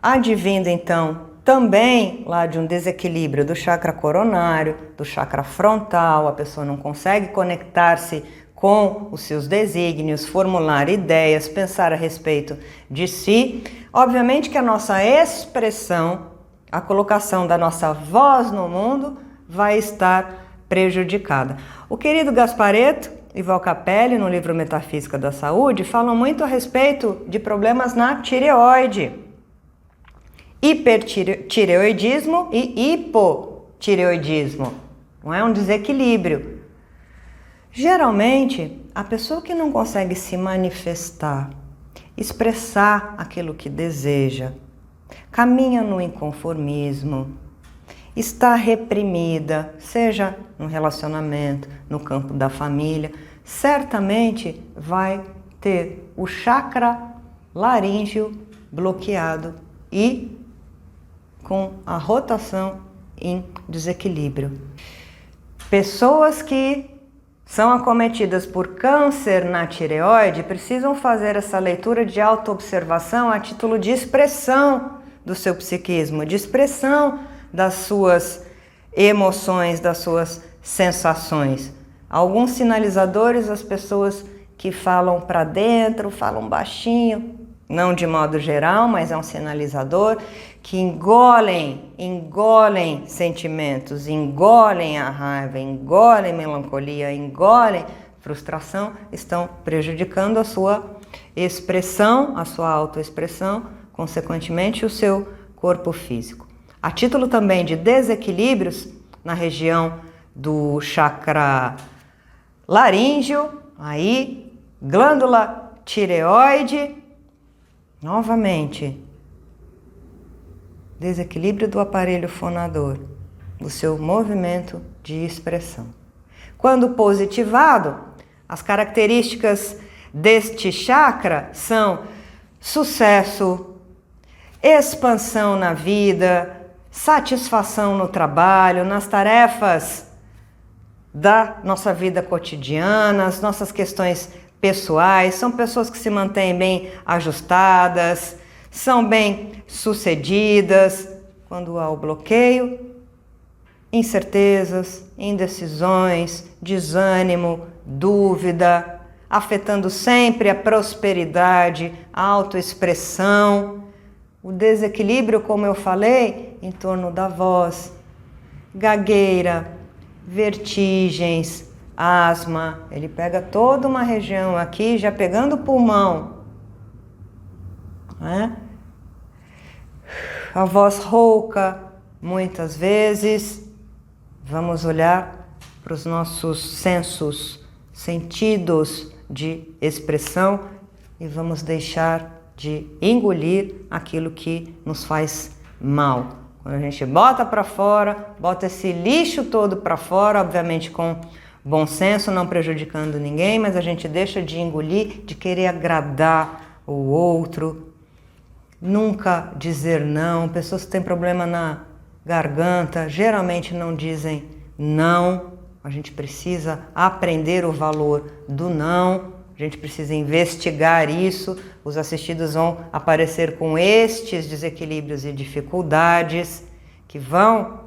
advindo então também lá de um desequilíbrio do chakra coronário, do chakra frontal, a pessoa não consegue conectar-se com os seus desígnios, formular ideias, pensar a respeito de si. Obviamente que a nossa expressão, a colocação da nossa voz no mundo vai estar prejudicada. O querido Gasparetto e Val Capelli, no livro Metafísica da Saúde, falam muito a respeito de problemas na tireoide. Hipertireoidismo e hipotireoidismo. Não é um desequilíbrio. Geralmente, a pessoa que não consegue se manifestar, expressar aquilo que deseja, caminha no inconformismo, está reprimida, seja no relacionamento, no campo da família, certamente vai ter o chakra laríngeo bloqueado e com a rotação em desequilíbrio. Pessoas que são acometidas por câncer na tireoide precisam fazer essa leitura de autoobservação a título de expressão do seu psiquismo, de expressão das suas emoções, das suas sensações. Alguns sinalizadores, as pessoas que falam para dentro, falam baixinho, não de modo geral, mas é um sinalizador, que engolem sentimentos, engolem a raiva, engolem melancolia, engolem frustração, estão prejudicando a sua expressão, a sua autoexpressão, consequentemente o seu corpo físico. A título também de desequilíbrios na região do chakra laríngeo, aí, glândula tireoide, novamente, desequilíbrio do aparelho fonador, do seu movimento de expressão. Quando positivado, as características deste chakra são sucesso, expansão na vida, satisfação no trabalho, nas tarefas da nossa vida cotidiana, as nossas questões pessoais. São pessoas que se mantêm bem ajustadas, são bem sucedidas. Quando há o bloqueio, incertezas, indecisões, desânimo, dúvida, afetando sempre a prosperidade, a autoexpressão, o desequilíbrio, como eu falei, em torno da voz, gagueira, vertigens, asma. Ele pega toda uma região aqui, já pegando o pulmão, né? A voz rouca, muitas vezes. Vamos olhar para os nossos sensos, sentidos de expressão e vamos deixar de engolir aquilo que nos faz mal. Quando a gente bota para fora, bota esse lixo todo para fora, obviamente com bom senso, não prejudicando ninguém, mas a gente deixa de engolir, de querer agradar o outro, nunca dizer não. Pessoas que têm problema na garganta geralmente não dizem não. A gente precisa aprender o valor do não. A gente precisa investigar isso. Os assistidos vão aparecer com estes desequilíbrios e dificuldades que vão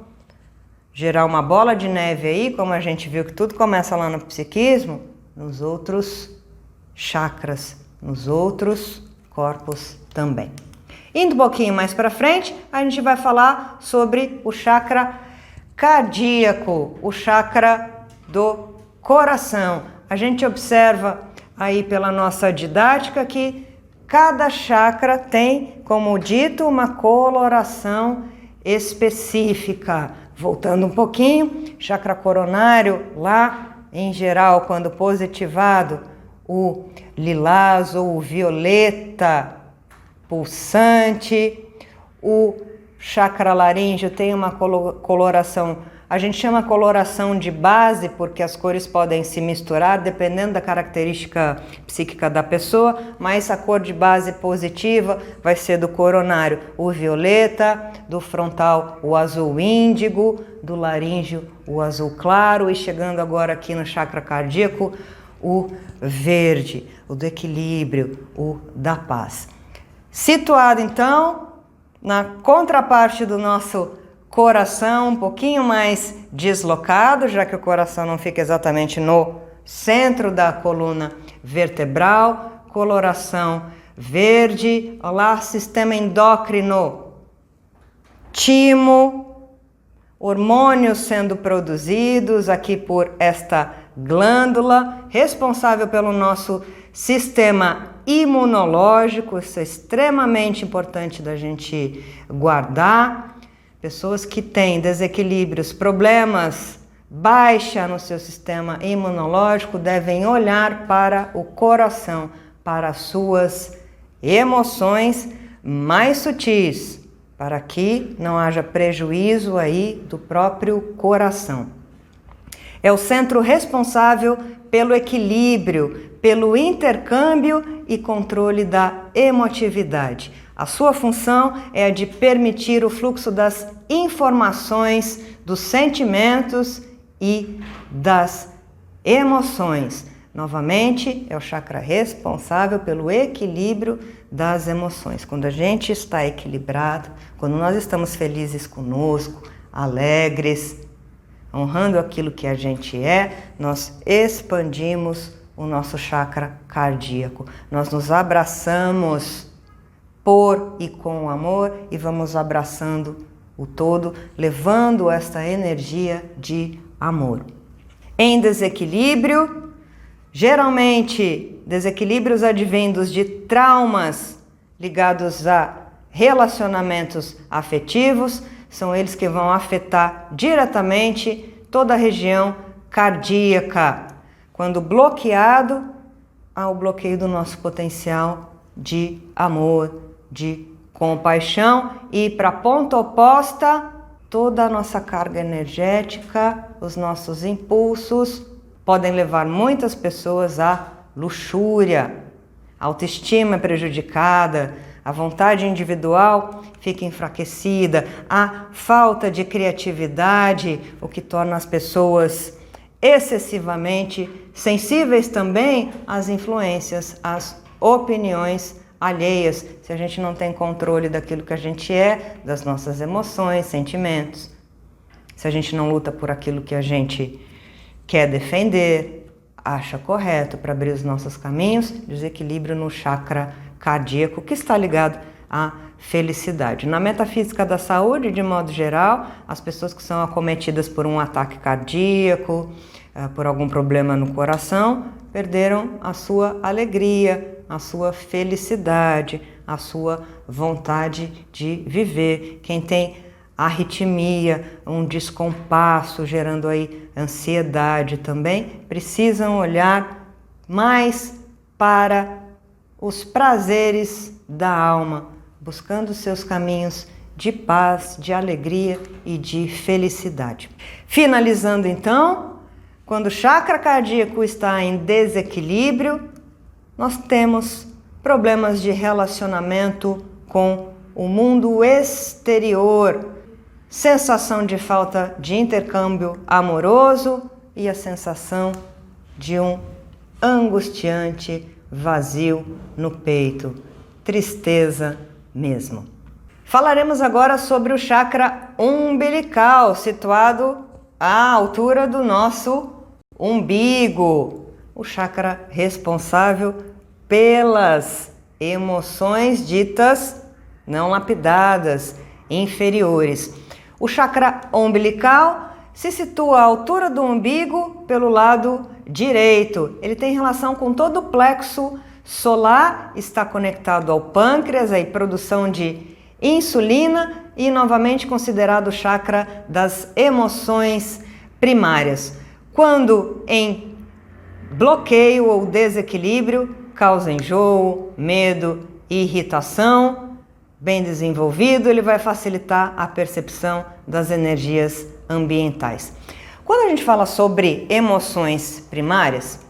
gerar uma bola de neve aí, como a gente viu que tudo começa lá no psiquismo, nos outros chakras, nos outros corpos também. Indo um pouquinho mais para frente, a gente vai falar sobre o chakra cardíaco, o chakra do coração. A gente observa aí pela nossa didática que cada chakra tem, como dito, uma coloração específica. Voltando um pouquinho, chakra coronário, lá em geral, quando positivado, o lilás ou o violeta pulsante. O chakra laríngeo tem uma coloração, a gente chama coloração de base porque as cores podem se misturar dependendo da característica psíquica da pessoa, mas a cor de base positiva vai ser do coronário o violeta, do frontal o azul índigo, do laríngeo o azul claro e chegando agora aqui no chakra cardíaco o verde, o do equilíbrio, o da paz. Situado então na contraparte do nosso coração, um pouquinho mais deslocado, já que o coração não fica exatamente no centro da coluna vertebral, coloração verde. Olá, sistema endócrino, timo, hormônios sendo produzidos aqui por esta glândula, responsável pelo nosso sistema imunológico. Isso é extremamente importante da gente guardar. Pessoas que têm desequilíbrios, problemas, baixa no seu sistema imunológico devem olhar para o coração, para as suas emoções mais sutis, para que não haja prejuízo aí do próprio coração. É o centro responsável pelo equilíbrio, pelo intercâmbio e controle da emotividade. A sua função é a de permitir o fluxo das informações, dos sentimentos e das emoções. Novamente, é o chakra responsável pelo equilíbrio das emoções. Quando a gente está equilibrado, quando nós estamos felizes conosco, alegres, honrando aquilo que a gente é, nós expandimos o nosso chakra cardíaco. Nós nos abraçamos por e com amor e vamos abraçando o todo, levando esta energia de amor. Em desequilíbrio, geralmente desequilíbrios advindos de traumas ligados a relacionamentos afetivos, são eles que vão afetar diretamente toda a região cardíaca. Quando bloqueado, há o bloqueio do nosso potencial de amor, de compaixão, e para a ponta oposta, toda a nossa carga energética, os nossos impulsos podem levar muitas pessoas à luxúria, a autoestima é prejudicada, a vontade individual fica enfraquecida, a falta de criatividade, o que torna as pessoas excessivamente sensíveis também às influências, às opiniões alheias, se a gente não tem controle daquilo que a gente é, das nossas emoções, sentimentos, se a gente não luta por aquilo que a gente quer defender, acha correto para abrir os nossos caminhos, desequilíbrio no chakra cardíaco, que está ligado à felicidade. Na metafísica da saúde, de modo geral, as pessoas que são acometidas por um ataque cardíaco, por algum problema no coração, perderam a sua alegria, a sua felicidade, a sua vontade de viver. Quem tem arritmia, um descompasso, gerando aí ansiedade também, precisam olhar mais para os prazeres da alma, buscando seus caminhos de paz, de alegria e de felicidade. Finalizando então, quando o chakra cardíaco está em desequilíbrio, nós temos problemas de relacionamento com o mundo exterior, sensação de falta de intercâmbio amoroso e a sensação de um angustiante vazio no peito, tristeza mesmo. Falaremos agora sobre o chakra umbilical, situado à altura do nosso umbigo, o chakra responsável pelas emoções ditas não lapidadas, inferiores. O chakra umbilical se situa à altura do umbigo pelo lado direito. Ele tem relação com todo o plexo solar, está conectado ao pâncreas, a produção de insulina e novamente considerado o chakra das emoções primárias. Quando em bloqueio ou desequilíbrio, causa enjoo, medo, irritação. Bem desenvolvido, ele vai facilitar a percepção das energias ambientais. Quando a gente fala sobre emoções primárias,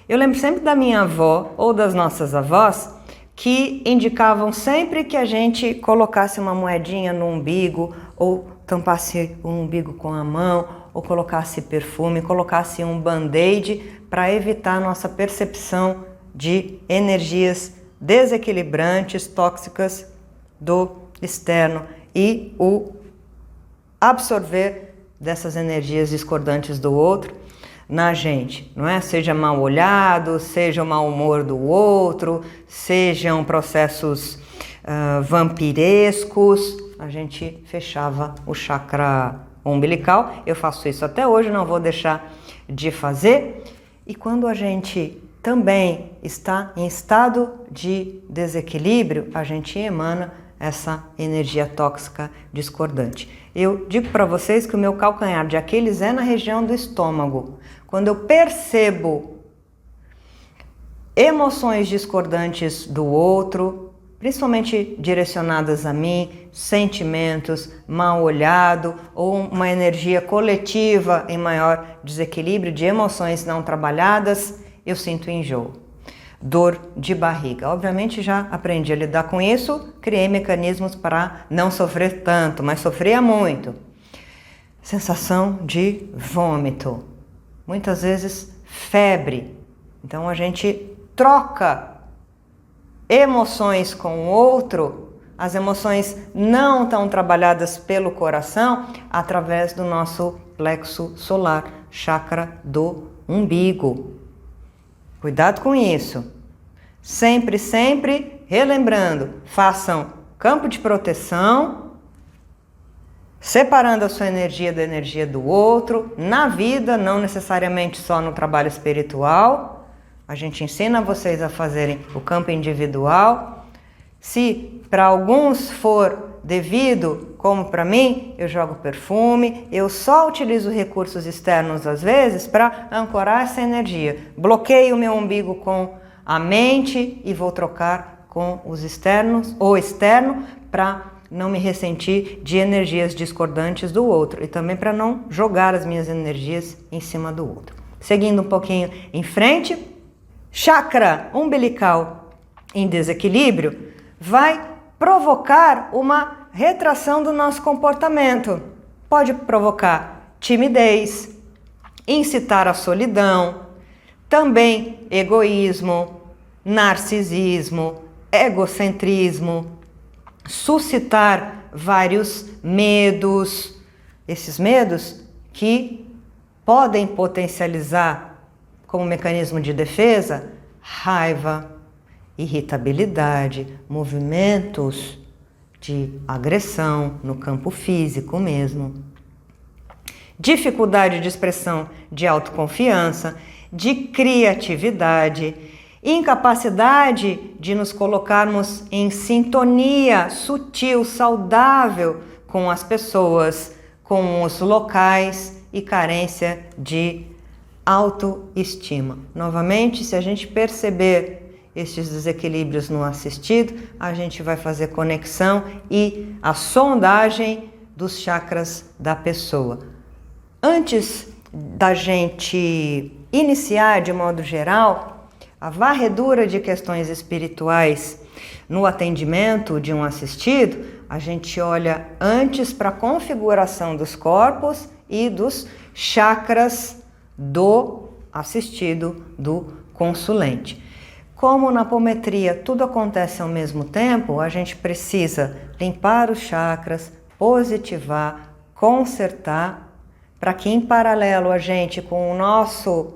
eu lembro sempre da minha avó ou das nossas avós que indicavam sempre que a gente colocasse uma moedinha no umbigo ou tampasse o umbigo com a mão ou colocasse perfume, colocasse um band-aid para evitar a nossa percepção de energias desequilibrantes, tóxicas do externo e o absorver dessas energias discordantes do outro na gente, não é? Seja mal olhado, seja o mau humor do outro, sejam processos vampirescos, a gente fechava o chakra umbilical. Eu faço isso até hoje, não vou deixar de fazer. E quando a gente também está em estado de desequilíbrio, a gente emana essa energia tóxica discordante. Eu digo para vocês que o meu calcanhar de Aquiles é na região do estômago. Quando eu percebo emoções discordantes do outro, principalmente direcionadas a mim, sentimentos, mal olhado ou uma energia coletiva em maior desequilíbrio de emoções não trabalhadas, eu sinto enjoo, dor de barriga. Obviamente já aprendi a lidar com isso, criei mecanismos para não sofrer tanto, mas sofria muito. Sensação de vômito, muitas vezes febre. Então a gente troca emoções com o outro, as emoções não estão trabalhadas pelo coração através do nosso plexo solar, chakra do umbigo. Cuidado com isso. Sempre, sempre relembrando, façam campo de proteção, separando a sua energia da energia do outro, na vida, não necessariamente só no trabalho espiritual. A gente ensina vocês a fazerem o campo individual. Se para alguns for devido, como para mim, eu jogo perfume, eu só utilizo recursos externos às vezes para ancorar essa energia. Bloqueio o meu umbigo com a mente e vou trocar com os externos ou externo para não me ressentir de energias discordantes do outro e também para não jogar as minhas energias em cima do outro. Seguindo um pouquinho em frente, chakra umbilical em desequilíbrio vai provocar uma retração do nosso comportamento. Pode provocar timidez, incitar a solidão, também egoísmo, narcisismo, egocentrismo, suscitar vários medos, esses medos que podem potencializar como mecanismo de defesa raiva, irritabilidade, movimentos de agressão no campo físico mesmo, dificuldade de expressão de autoconfiança, de criatividade, incapacidade de nos colocarmos em sintonia sutil, saudável com as pessoas, com os locais e carência de autoestima. Novamente, se a gente perceber estes desequilíbrios no assistido, a gente vai fazer conexão e a sondagem dos chakras da pessoa. Antes da gente iniciar de modo geral a varredura de questões espirituais no atendimento de um assistido, a gente olha antes para a configuração dos corpos e dos chakras do assistido, do consulente. Como na apometria tudo acontece ao mesmo tempo, a gente precisa limpar os chakras, positivar, consertar, para que em paralelo a gente, com o nosso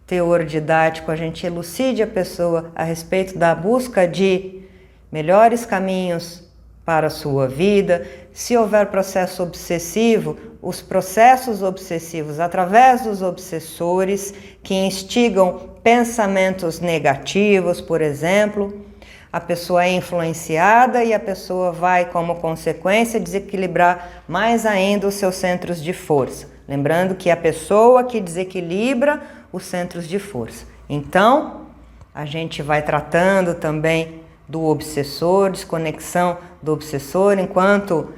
teor didático, a gente elucide a pessoa a respeito da busca de melhores caminhos para a sua vida. Se houver processo obsessivo, os processos obsessivos através dos obsessores que instigam pensamentos negativos, por exemplo, a pessoa é influenciada e a pessoa vai, como consequência, desequilibrar mais ainda os seus centros de força. Lembrando que é a pessoa que desequilibra os centros de força. Então, a gente vai tratando também do obsessor, desconexão do obsessor, enquanto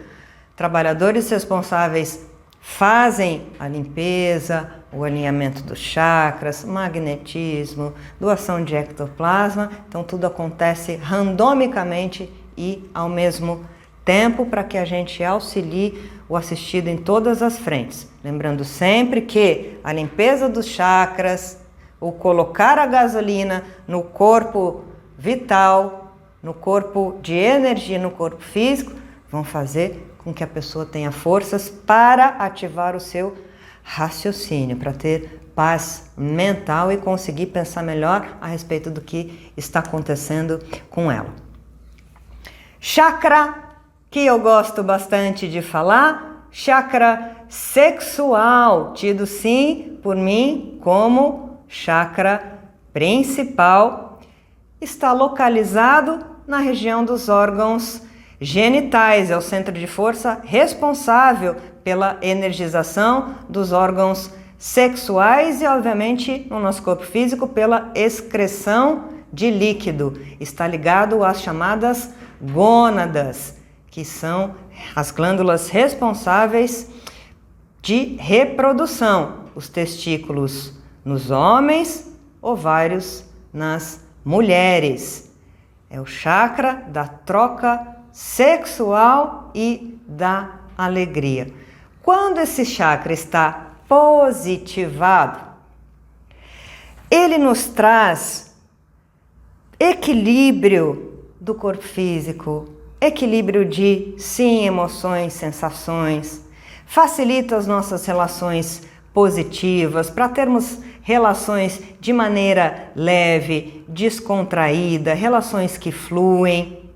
trabalhadores responsáveis fazem a limpeza, o alinhamento dos chakras, magnetismo, doação de ectoplasma. Então tudo acontece randomicamente e ao mesmo tempo para que a gente auxilie o assistido em todas as frentes. Lembrando sempre que a limpeza dos chakras, o colocar a gasolina no corpo vital, no corpo de energia, no corpo físico, vão fazer com que a pessoa tenha forças para ativar o seu raciocínio, para ter paz mental e conseguir pensar melhor a respeito do que está acontecendo com ela. Chakra que eu gosto bastante de falar, chakra sexual, tido sim por mim como chakra principal, está localizado na região dos órgãos genitais, é o centro de força responsável pela energização dos órgãos sexuais e, obviamente, no nosso corpo físico, pela excreção de líquido. Está ligado às chamadas gônadas, que são as glândulas responsáveis de reprodução. Os testículos nos homens, ovários nas mulheres. É o chakra da troca sexual e da alegria. Quando esse chakra está positivado, ele nos traz equilíbrio do corpo físico, equilíbrio de, sim, emoções, sensações, facilita as nossas relações positivas, para termos relações de maneira leve, descontraída, relações que fluem,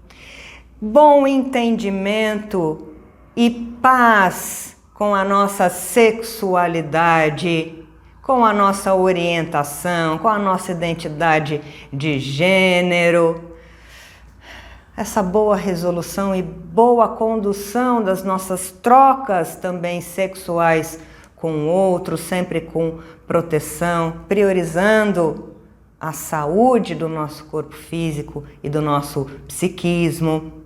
bom entendimento e paz com a nossa sexualidade, com a nossa orientação, com a nossa identidade de gênero. Essa boa resolução e boa condução das nossas trocas também sexuais com o outro, sempre com proteção, priorizando a saúde do nosso corpo físico e do nosso psiquismo.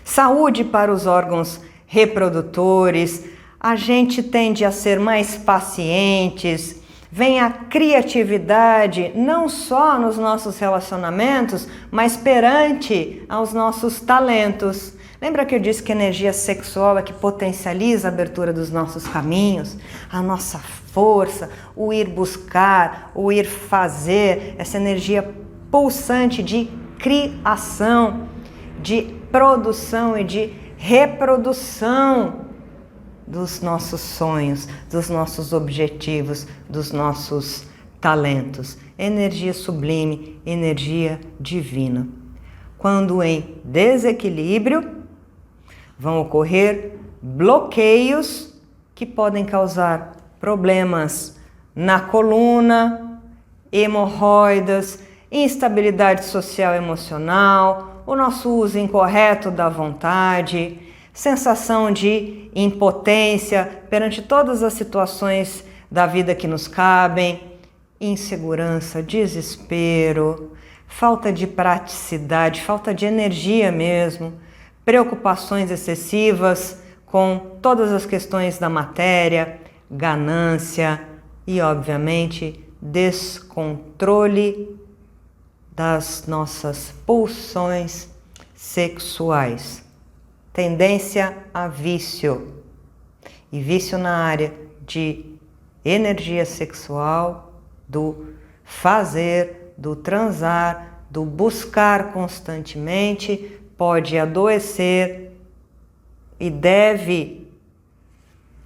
Saúde para os órgãos reprodutores, a gente tende a ser mais pacientes, vem a criatividade não só nos nossos relacionamentos, mas perante aos nossos talentos. Lembra que eu disse que a energia sexual é que potencializa a abertura dos nossos caminhos, a nossa força, o ir buscar, o ir fazer, essa energia pulsante de criação, de produção e de reprodução dos nossos sonhos, dos nossos objetivos, dos nossos talentos. Energia sublime, energia divina. Quando em desequilíbrio, vão ocorrer bloqueios que podem causar problemas na coluna, hemorroidas, instabilidade social e emocional, o nosso uso incorreto da vontade, sensação de impotência perante todas as situações da vida que nos cabem, insegurança, desespero, falta de praticidade, falta de energia mesmo, preocupações excessivas com todas as questões da matéria, ganância e, obviamente, descontrole das nossas pulsões sexuais. Tendência a vício, e vício na área de energia sexual, do fazer, do transar, do buscar constantemente, pode adoecer e deve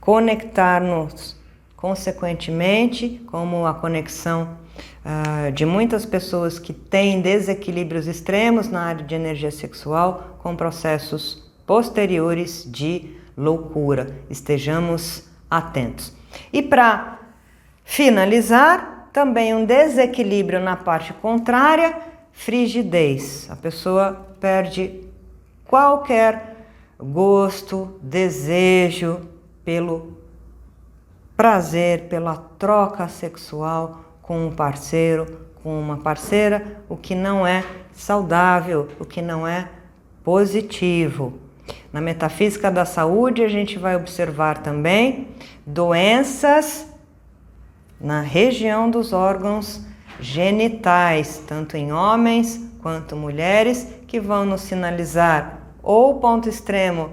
conectar-nos consequentemente, como a conexão de muitas pessoas que têm desequilíbrios extremos na área de energia sexual com processos posteriores de loucura. Estejamos atentos. E para finalizar, também um desequilíbrio na parte contrária, frigidez. A pessoa perde qualquer gosto, desejo pelo prazer, pela troca sexual com um parceiro, com uma parceira, o que não é saudável, o que não é positivo. Na metafísica da saúde, a gente vai observar também doenças na região dos órgãos genitais, tanto em homens quanto mulheres, que vão nos sinalizar ou o ponto extremo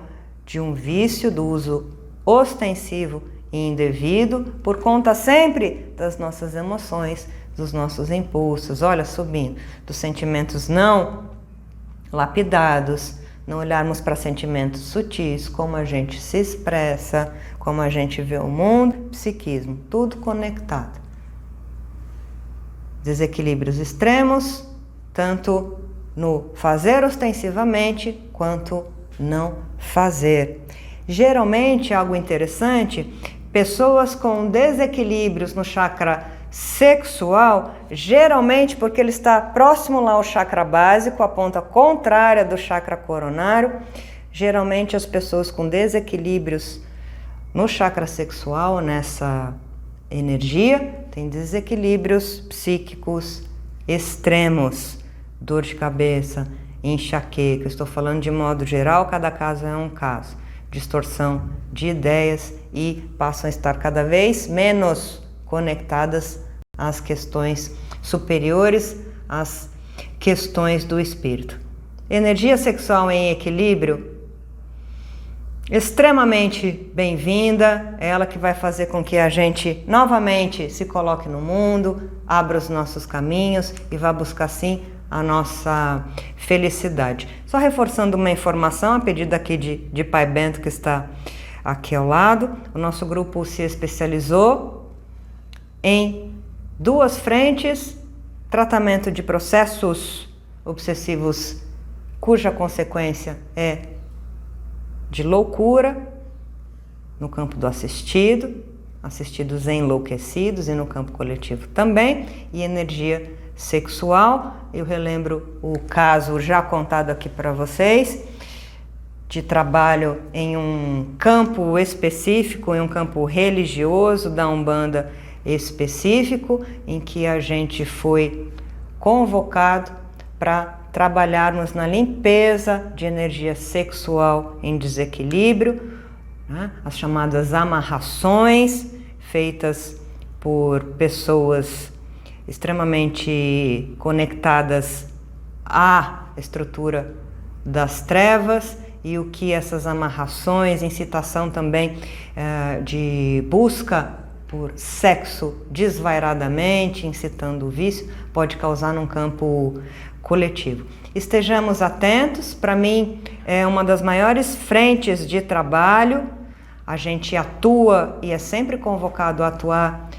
de um vício do uso ostensivo e indevido, por conta sempre das nossas emoções, dos nossos impulsos, olha, subindo, dos sentimentos não lapidados, não olharmos para sentimentos sutis, como a gente se expressa, como a gente vê o mundo, psiquismo, tudo conectado. Desequilíbrios extremos, tanto no fazer ostensivamente quanto não fazer. Geralmente, algo interessante, pessoas com desequilíbrios no chakra sexual, geralmente porque ele está próximo lá ao chakra básico, a ponta contrária do chakra coronário, geralmente as pessoas com desequilíbrios no chakra sexual, nessa energia, têm desequilíbrios psíquicos extremos, dor de cabeça, enxaqueca. Estou falando de modo geral, cada caso é um caso. Distorção de ideias e passam a estar cada vez menos conectadas às questões superiores, às questões do espírito. Energia sexual em equilíbrio, extremamente bem-vinda, é ela que vai fazer com que a gente novamente se coloque no mundo, abra os nossos caminhos e vá buscar sim a nossa felicidade. Só reforçando uma informação, a pedido aqui de Pai Bento, que está aqui ao lado, o nosso grupo se especializou em duas frentes: tratamento de processos obsessivos cuja consequência é de loucura, no campo do assistidos enlouquecidos, e no campo coletivo também, e energia sexual. Eu relembro o caso já contado aqui para vocês, de trabalho em um campo específico, em um campo religioso da Umbanda específico, em que a gente foi convocado para trabalharmos na limpeza de energia sexual em desequilíbrio, né? As chamadas amarrações, feitas por pessoas extremamente conectadas à estrutura das trevas, e o que essas amarrações, incitação também de busca por sexo desvairadamente, incitando o vício, pode causar num campo coletivo. Estejamos atentos, para mim é uma das maiores frentes de trabalho. A gente atua e é sempre convocado a atuar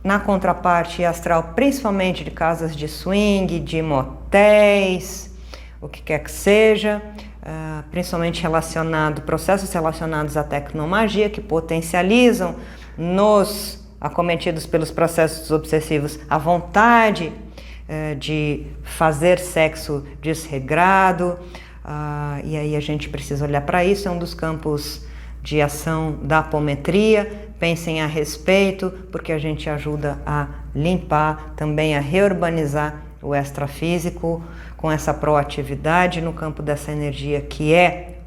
na contraparte astral, principalmente de casas de swing, de motéis, o que quer que seja, principalmente processos relacionados à tecnomagia, que potencializam nos acometidos pelos processos obsessivos a vontade de fazer sexo desregrado, e aí a gente precisa olhar para isso. É um dos campos de ação da apometria. Pensem a respeito, porque a gente ajuda a limpar, também a reurbanizar o extrafísico com essa proatividade no campo dessa energia que é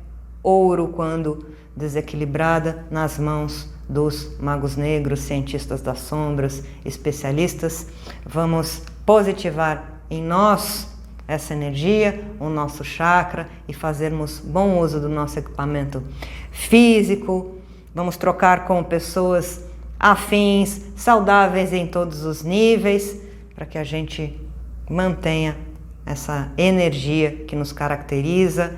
ouro quando desequilibrada nas mãos dos magos negros, cientistas das sombras, especialistas. Vamos positivar em nós essa energia, o nosso chakra, e fazermos bom uso do nosso equipamento físico. Vamos trocar com pessoas afins, saudáveis em todos os níveis, para que a gente mantenha essa energia que nos caracteriza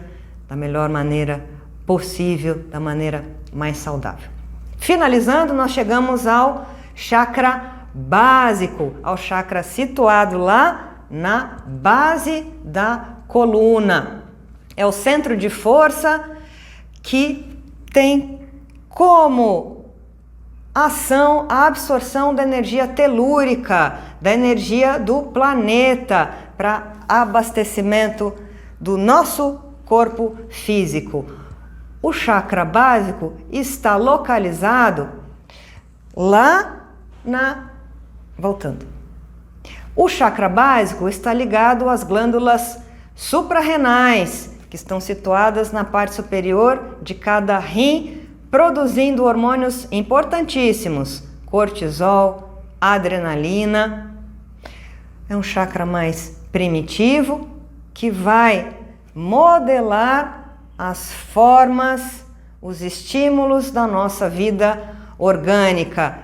da melhor maneira possível, da maneira mais saudável. Finalizando, nós chegamos ao chakra básico, ao chakra situado lá na base da coluna. É o centro de força que tem como ação a absorção da energia telúrica, da energia do planeta, para abastecimento do nosso corpo físico. O chakra básico está localizado lá voltando. O chakra básico está ligado às glândulas suprarrenais, que estão situadas na parte superior de cada rim, produzindo hormônios importantíssimos: cortisol, adrenalina. É um chakra mais primitivo, que vai modelar as formas, os estímulos da nossa vida orgânica.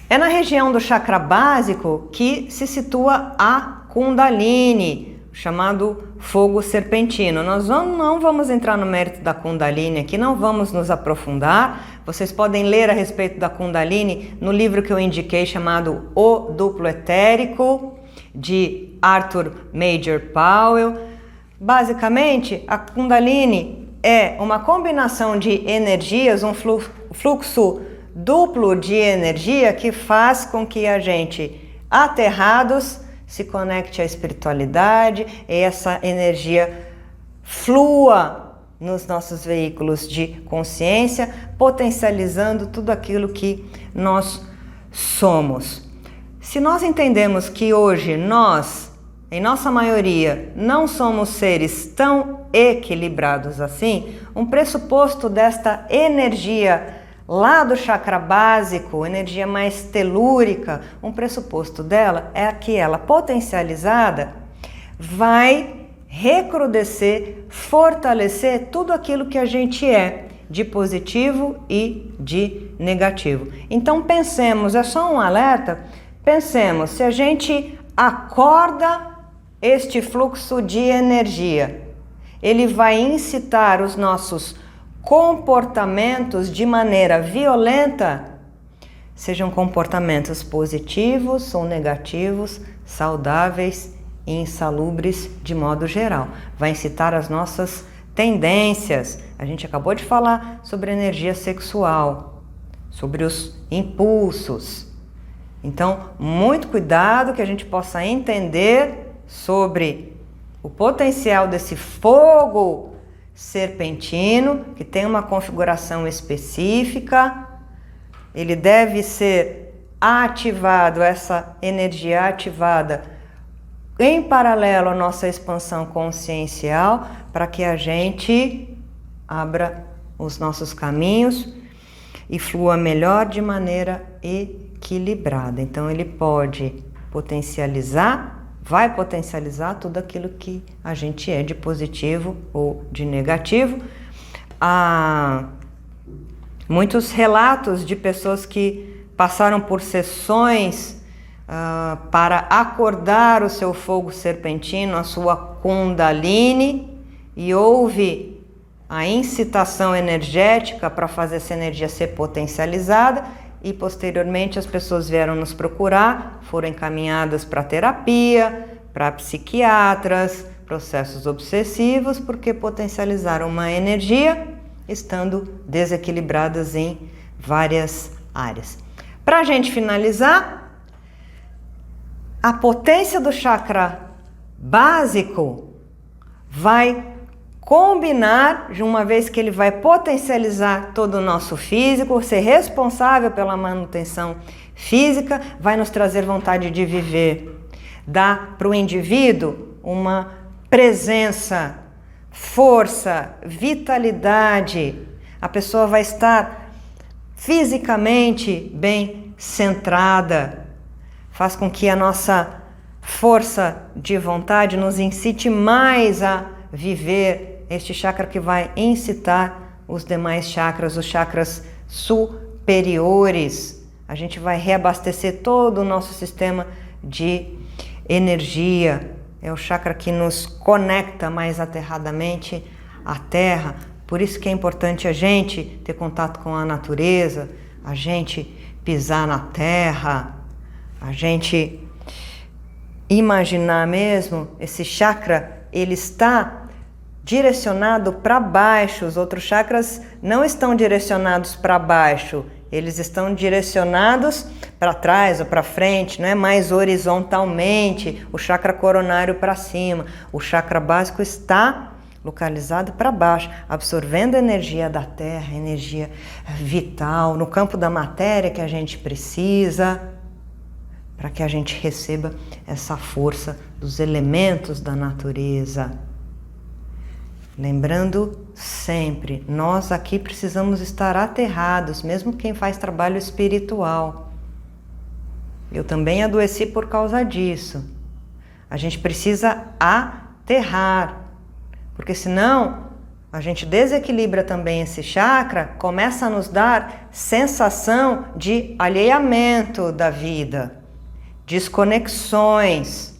É na região do chakra básico que se situa a Kundalini, chamado fogo serpentino. Nós não vamos entrar no mérito da Kundalini aqui, não vamos nos aprofundar. Vocês podem ler a respeito da Kundalini no livro que eu indiquei chamado O Duplo Etérico, de Arthur Major Powell. Basicamente, a Kundalini é uma combinação de energias, um fluxo duplo de energia que faz com que a gente, aterrados, se conecte à espiritualidade e essa energia flua nos nossos veículos de consciência, potencializando tudo aquilo que nós somos. Se nós entendemos que hoje nós, em nossa maioria, não somos seres tão equilibrados assim, um pressuposto desta energia lá do chakra básico, energia mais telúrica, um pressuposto dela é que ela, potencializada, vai recrudescer, fortalecer tudo aquilo que a gente é, de positivo e de negativo. Então pensemos, é só um alerta, pensemos, se a gente acorda este fluxo de energia, ele vai incitar os nossos comportamentos de maneira violenta, sejam comportamentos positivos ou negativos, saudáveis e insalubres de modo geral. Vai incitar as nossas tendências. A gente acabou de falar sobre energia sexual, sobre os impulsos. Então, muito cuidado que a gente possa entender sobre o potencial desse fogo serpentino, que tem uma configuração específica. Ele deve ser ativado, essa energia ativada em paralelo à nossa expansão consciencial, para que a gente abra os nossos caminhos e flua melhor de maneira equilibrada. Então ele pode potencializar, vai potencializar tudo aquilo que a gente é de positivo ou de negativo. Há muitos relatos de pessoas que passaram por sessões para acordar o seu fogo serpentino, a sua Kundalini, e houve a incitação energética para fazer essa energia ser potencializada, e posteriormente as pessoas vieram nos procurar, foram encaminhadas para terapia, para psiquiatras, processos obsessivos, porque potencializaram uma energia estando desequilibradas em várias áreas. Para a gente finalizar, a potência do chakra básico vai combinar, de uma vez que ele vai potencializar todo o nosso físico, ser responsável pela manutenção física, vai nos trazer vontade de viver, dá para o indivíduo uma presença, força, vitalidade. A pessoa vai estar fisicamente bem centrada, faz com que a nossa força de vontade nos incite mais a viver. Este chakra que vai incitar os demais chakras, os chakras superiores. A gente vai reabastecer todo o nosso sistema de energia. É o chakra que nos conecta mais aterradamente à Terra. Por isso que é importante a gente ter contato com a natureza, a gente pisar na terra, a gente imaginar mesmo esse chakra, ele está direcionado para baixo. Os outros chakras não estão direcionados para baixo, eles estão direcionados para trás ou para frente, né? Mais horizontalmente, o chakra coronário para cima. O chakra básico está localizado para baixo, absorvendo a energia da terra, energia vital, no campo da matéria que a gente precisa, para que a gente receba essa força dos elementos da natureza. Lembrando sempre, nós aqui precisamos estar aterrados, mesmo quem faz trabalho espiritual. Eu também adoeci por causa disso. A gente precisa aterrar, porque senão a gente desequilibra também esse chakra, começa a nos dar sensação de alheamento da vida, desconexões,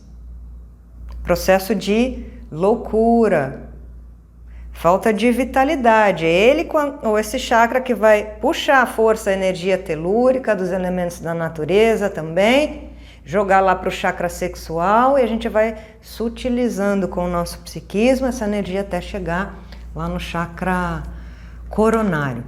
processo de loucura, falta de vitalidade. Ele ou esse chakra que vai puxar a força, a energia telúrica dos elementos da natureza também, jogar lá para o chakra sexual, e a gente vai sutilizando com o nosso psiquismo essa energia até chegar lá no chakra coronário.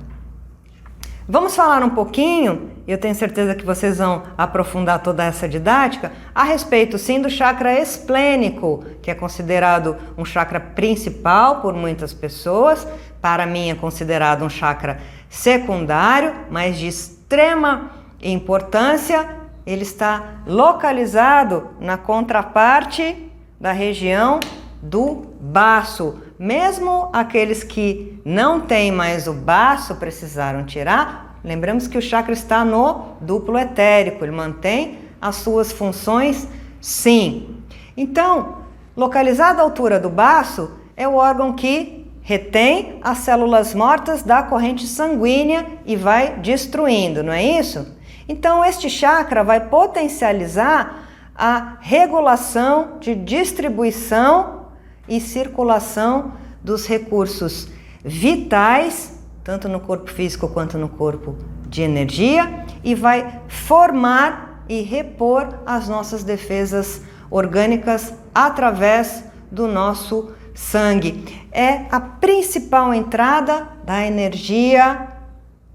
Vamos falar um pouquinho, eu tenho certeza que vocês vão aprofundar toda essa didática, a respeito sim do chakra esplênico, que é considerado um chakra principal por muitas pessoas. Para mim é considerado um chakra secundário, mas de extrema importância. Ele está localizado na contraparte da região do baço. Mesmo aqueles que não têm mais o baço precisaram tirar, lembramos que o chakra está no duplo etérico, ele mantém as suas funções sim. Então, localizado à altura do baço, é o órgão que retém as células mortas da corrente sanguínea e vai destruindo, não é isso? Então, este chakra vai potencializar a regulação de distribuição e circulação dos recursos vitais, tanto no corpo físico quanto no corpo de energia, e vai formar e repor as nossas defesas orgânicas através do nosso sangue. É a principal entrada da energia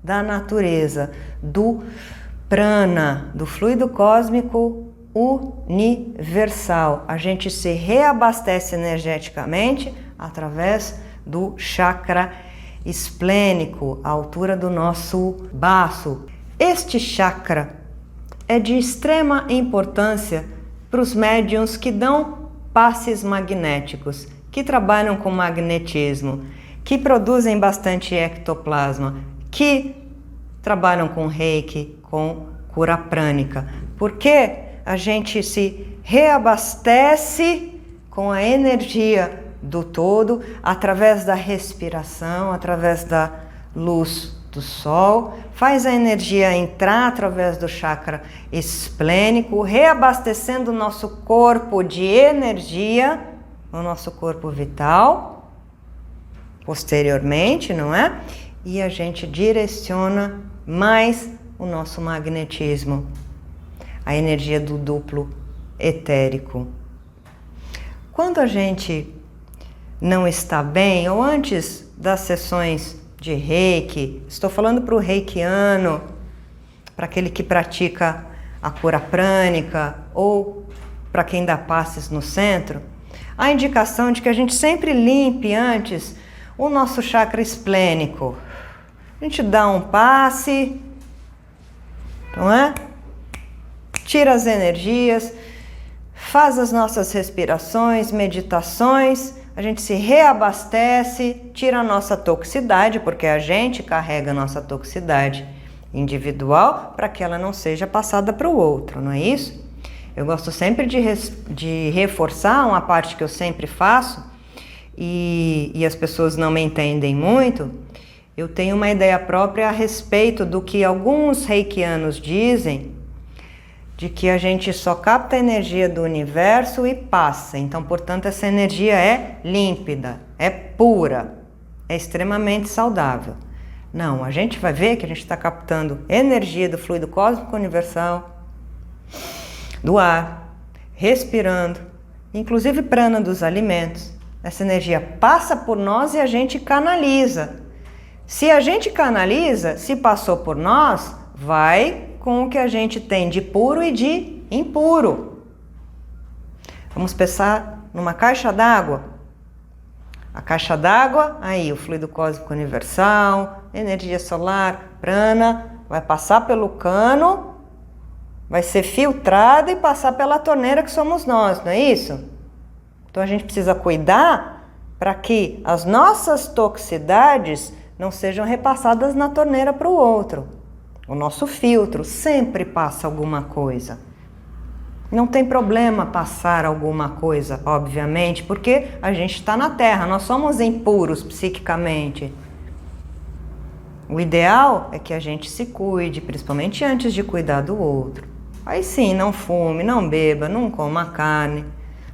da natureza, do prana, do fluido cósmico universal. A gente se reabastece energeticamente através do chakra esplênico, à altura do nosso baço. Este chakra é de extrema importância para os médiuns que dão passes magnéticos, que trabalham com magnetismo, que produzem bastante ectoplasma, que trabalham com reiki, com cura prânica, porque a gente se reabastece com a energia do todo através da respiração, através da luz do sol, faz a energia entrar através do chakra esplênico, reabastecendo o nosso corpo de energia, o nosso corpo vital, posteriormente, não é? E a gente direciona mais o nosso magnetismo, a energia do duplo etérico. Quando a gente não está bem, ou antes das sessões de reiki, estou falando para o reikiano, para aquele que pratica a cura prânica, ou para quem dá passes no centro, a indicação de que a gente sempre limpe antes o nosso chakra esplênico. A gente dá um passe, não é? Tira as energias, faz as nossas respirações, meditações, a gente se reabastece, tira a nossa toxicidade, porque a gente carrega a nossa toxicidade individual para que ela não seja passada para o outro, não é isso? Eu gosto sempre de reforçar uma parte que eu sempre faço e as pessoas não me entendem muito. Eu tenho uma ideia própria a respeito do que alguns reikianos dizem, de que a gente só capta a energia do universo e passa. Então, portanto, essa energia é límpida, é pura, é extremamente saudável. Não, a gente vai ver que a gente está captando energia do fluido cósmico universal, do ar, respirando, inclusive prana dos alimentos. Essa energia passa por nós e a gente canaliza. Se a gente canaliza, se passou por nós, vai com o que a gente tem de puro e de impuro. Vamos pensar numa caixa d'água. A caixa d'água, aí o fluido cósmico universal, energia solar, prana, vai passar pelo cano, vai ser filtrada e passar pela torneira que somos nós, não é isso? Então a gente precisa cuidar para que as nossas toxicidades não sejam repassadas na torneira para o outro. O nosso filtro sempre passa alguma coisa. Não tem problema passar alguma coisa, obviamente, porque a gente está na Terra, nós somos impuros psiquicamente. O ideal é que a gente se cuide, principalmente antes de cuidar do outro. Aí sim, não fume, não beba, não coma carne,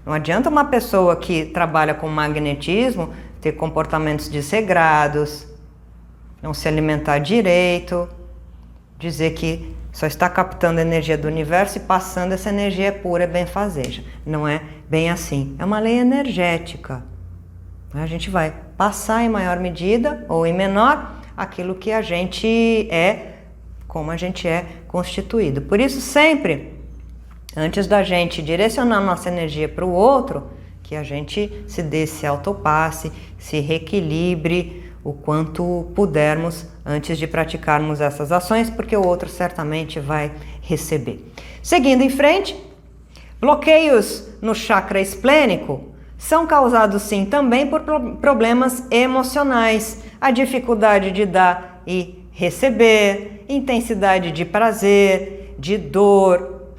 Não adianta uma pessoa que trabalha com magnetismo ter comportamentos desregrados, não se alimentar direito, dizer que só está captando a energia do universo e passando essa energia pura benfazeja. Não é bem assim. É uma lei energética. A gente vai passar em maior medida ou em menor aquilo que a gente é, como a gente é constituído. Por isso, sempre, antes da gente direcionar nossa energia para o outro, que a gente se dê esse autopasse, se reequilibre o quanto pudermos antes de praticarmos essas ações, porque o outro certamente vai receber. Seguindo em frente, bloqueios no chakra esplênico são causados sim também por problemas emocionais, a dificuldade de dar e receber, intensidade de prazer, de dor.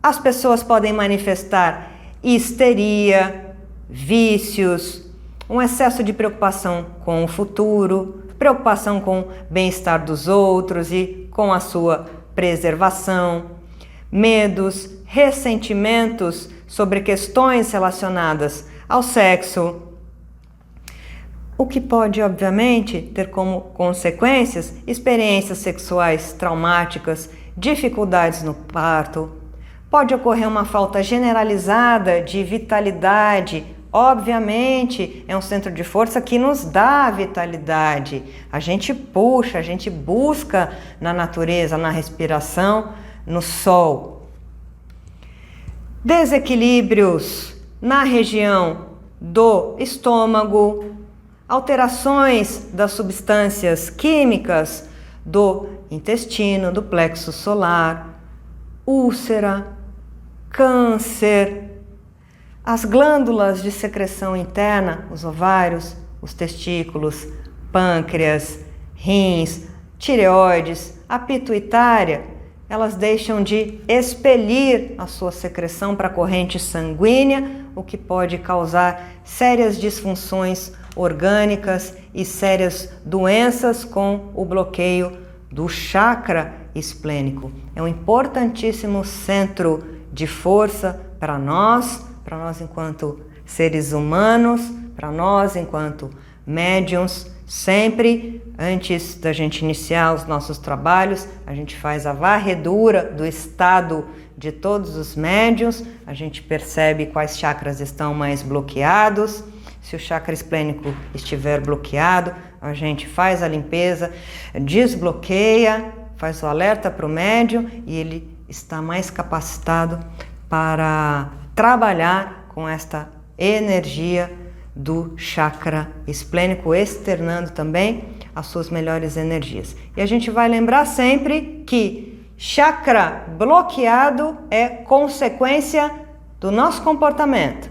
As pessoas podem manifestar histeria, vícios, um excesso de preocupação com o futuro, preocupação com o bem-estar dos outros e com a sua preservação, medos, ressentimentos sobre questões relacionadas ao sexo, o que pode, obviamente, ter como consequências experiências sexuais traumáticas, dificuldades no parto. Pode ocorrer uma falta generalizada de vitalidade. Obviamente, é um centro de força que nos dá vitalidade. A gente puxa, a gente busca na natureza, na respiração, no sol. Desequilíbrios na região do estômago, alterações das substâncias químicas do intestino, do plexo solar, úlcera, câncer, as glândulas de secreção interna, os ovários, os testículos, pâncreas, rins, tireoides, a pituitária, elas deixam de expelir a sua secreção para a corrente sanguínea, o que pode causar sérias disfunções orgânicas e sérias doenças com o bloqueio do chakra esplênico. É um importantíssimo centro de força para nós enquanto seres humanos, para nós enquanto médiuns. Sempre antes da gente iniciar os nossos trabalhos, a gente faz a varredura do estado de todos os médiuns, a gente percebe quais chakras estão mais bloqueados. Se o chakra esplênico estiver bloqueado, a gente faz a limpeza, desbloqueia, faz o alerta para o médium e ele está mais capacitado para trabalhar com esta energia do chakra esplênico, externando também as suas melhores energias. E a gente vai lembrar sempre que chakra bloqueado é consequência do nosso comportamento,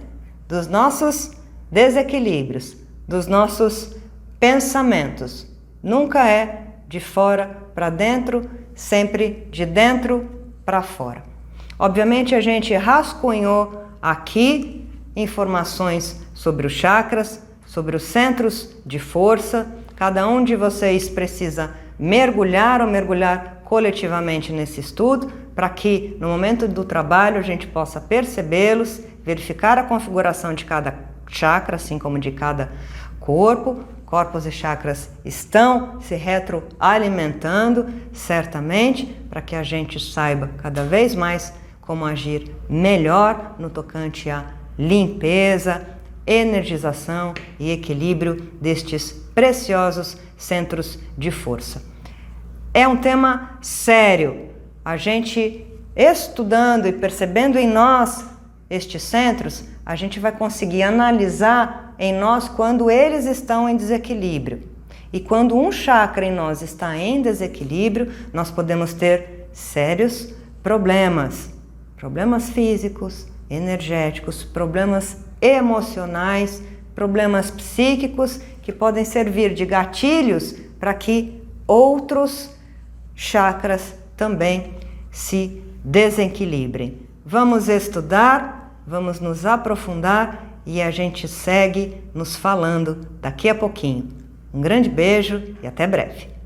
dos nossos desequilíbrios, dos nossos pensamentos. Nunca é de fora para dentro, sempre de dentro para fora. Obviamente a gente rascunhou aqui informações sobre os chakras, sobre os centros de força. Cada um de vocês precisa mergulhar coletivamente nesse estudo para que no momento do trabalho a gente possa percebê-los, verificar a configuração de cada chakra, assim como de cada corpo. Corpos e chakras estão se retroalimentando, certamente, para que a gente saiba cada vez mais como agir melhor no tocante à limpeza, energização e equilíbrio destes preciosos centros de força. É um tema sério. A gente estudando e percebendo em nós estes centros, a gente vai conseguir analisar em nós quando eles estão em desequilíbrio. E quando um chakra em nós está em desequilíbrio, nós podemos ter sérios problemas. Problemas físicos, energéticos, problemas emocionais, problemas psíquicos que podem servir de gatilhos para que outros chakras também se desequilibrem. Vamos estudar, vamos nos aprofundar e a gente segue nos falando daqui a pouquinho. Um grande beijo e até breve.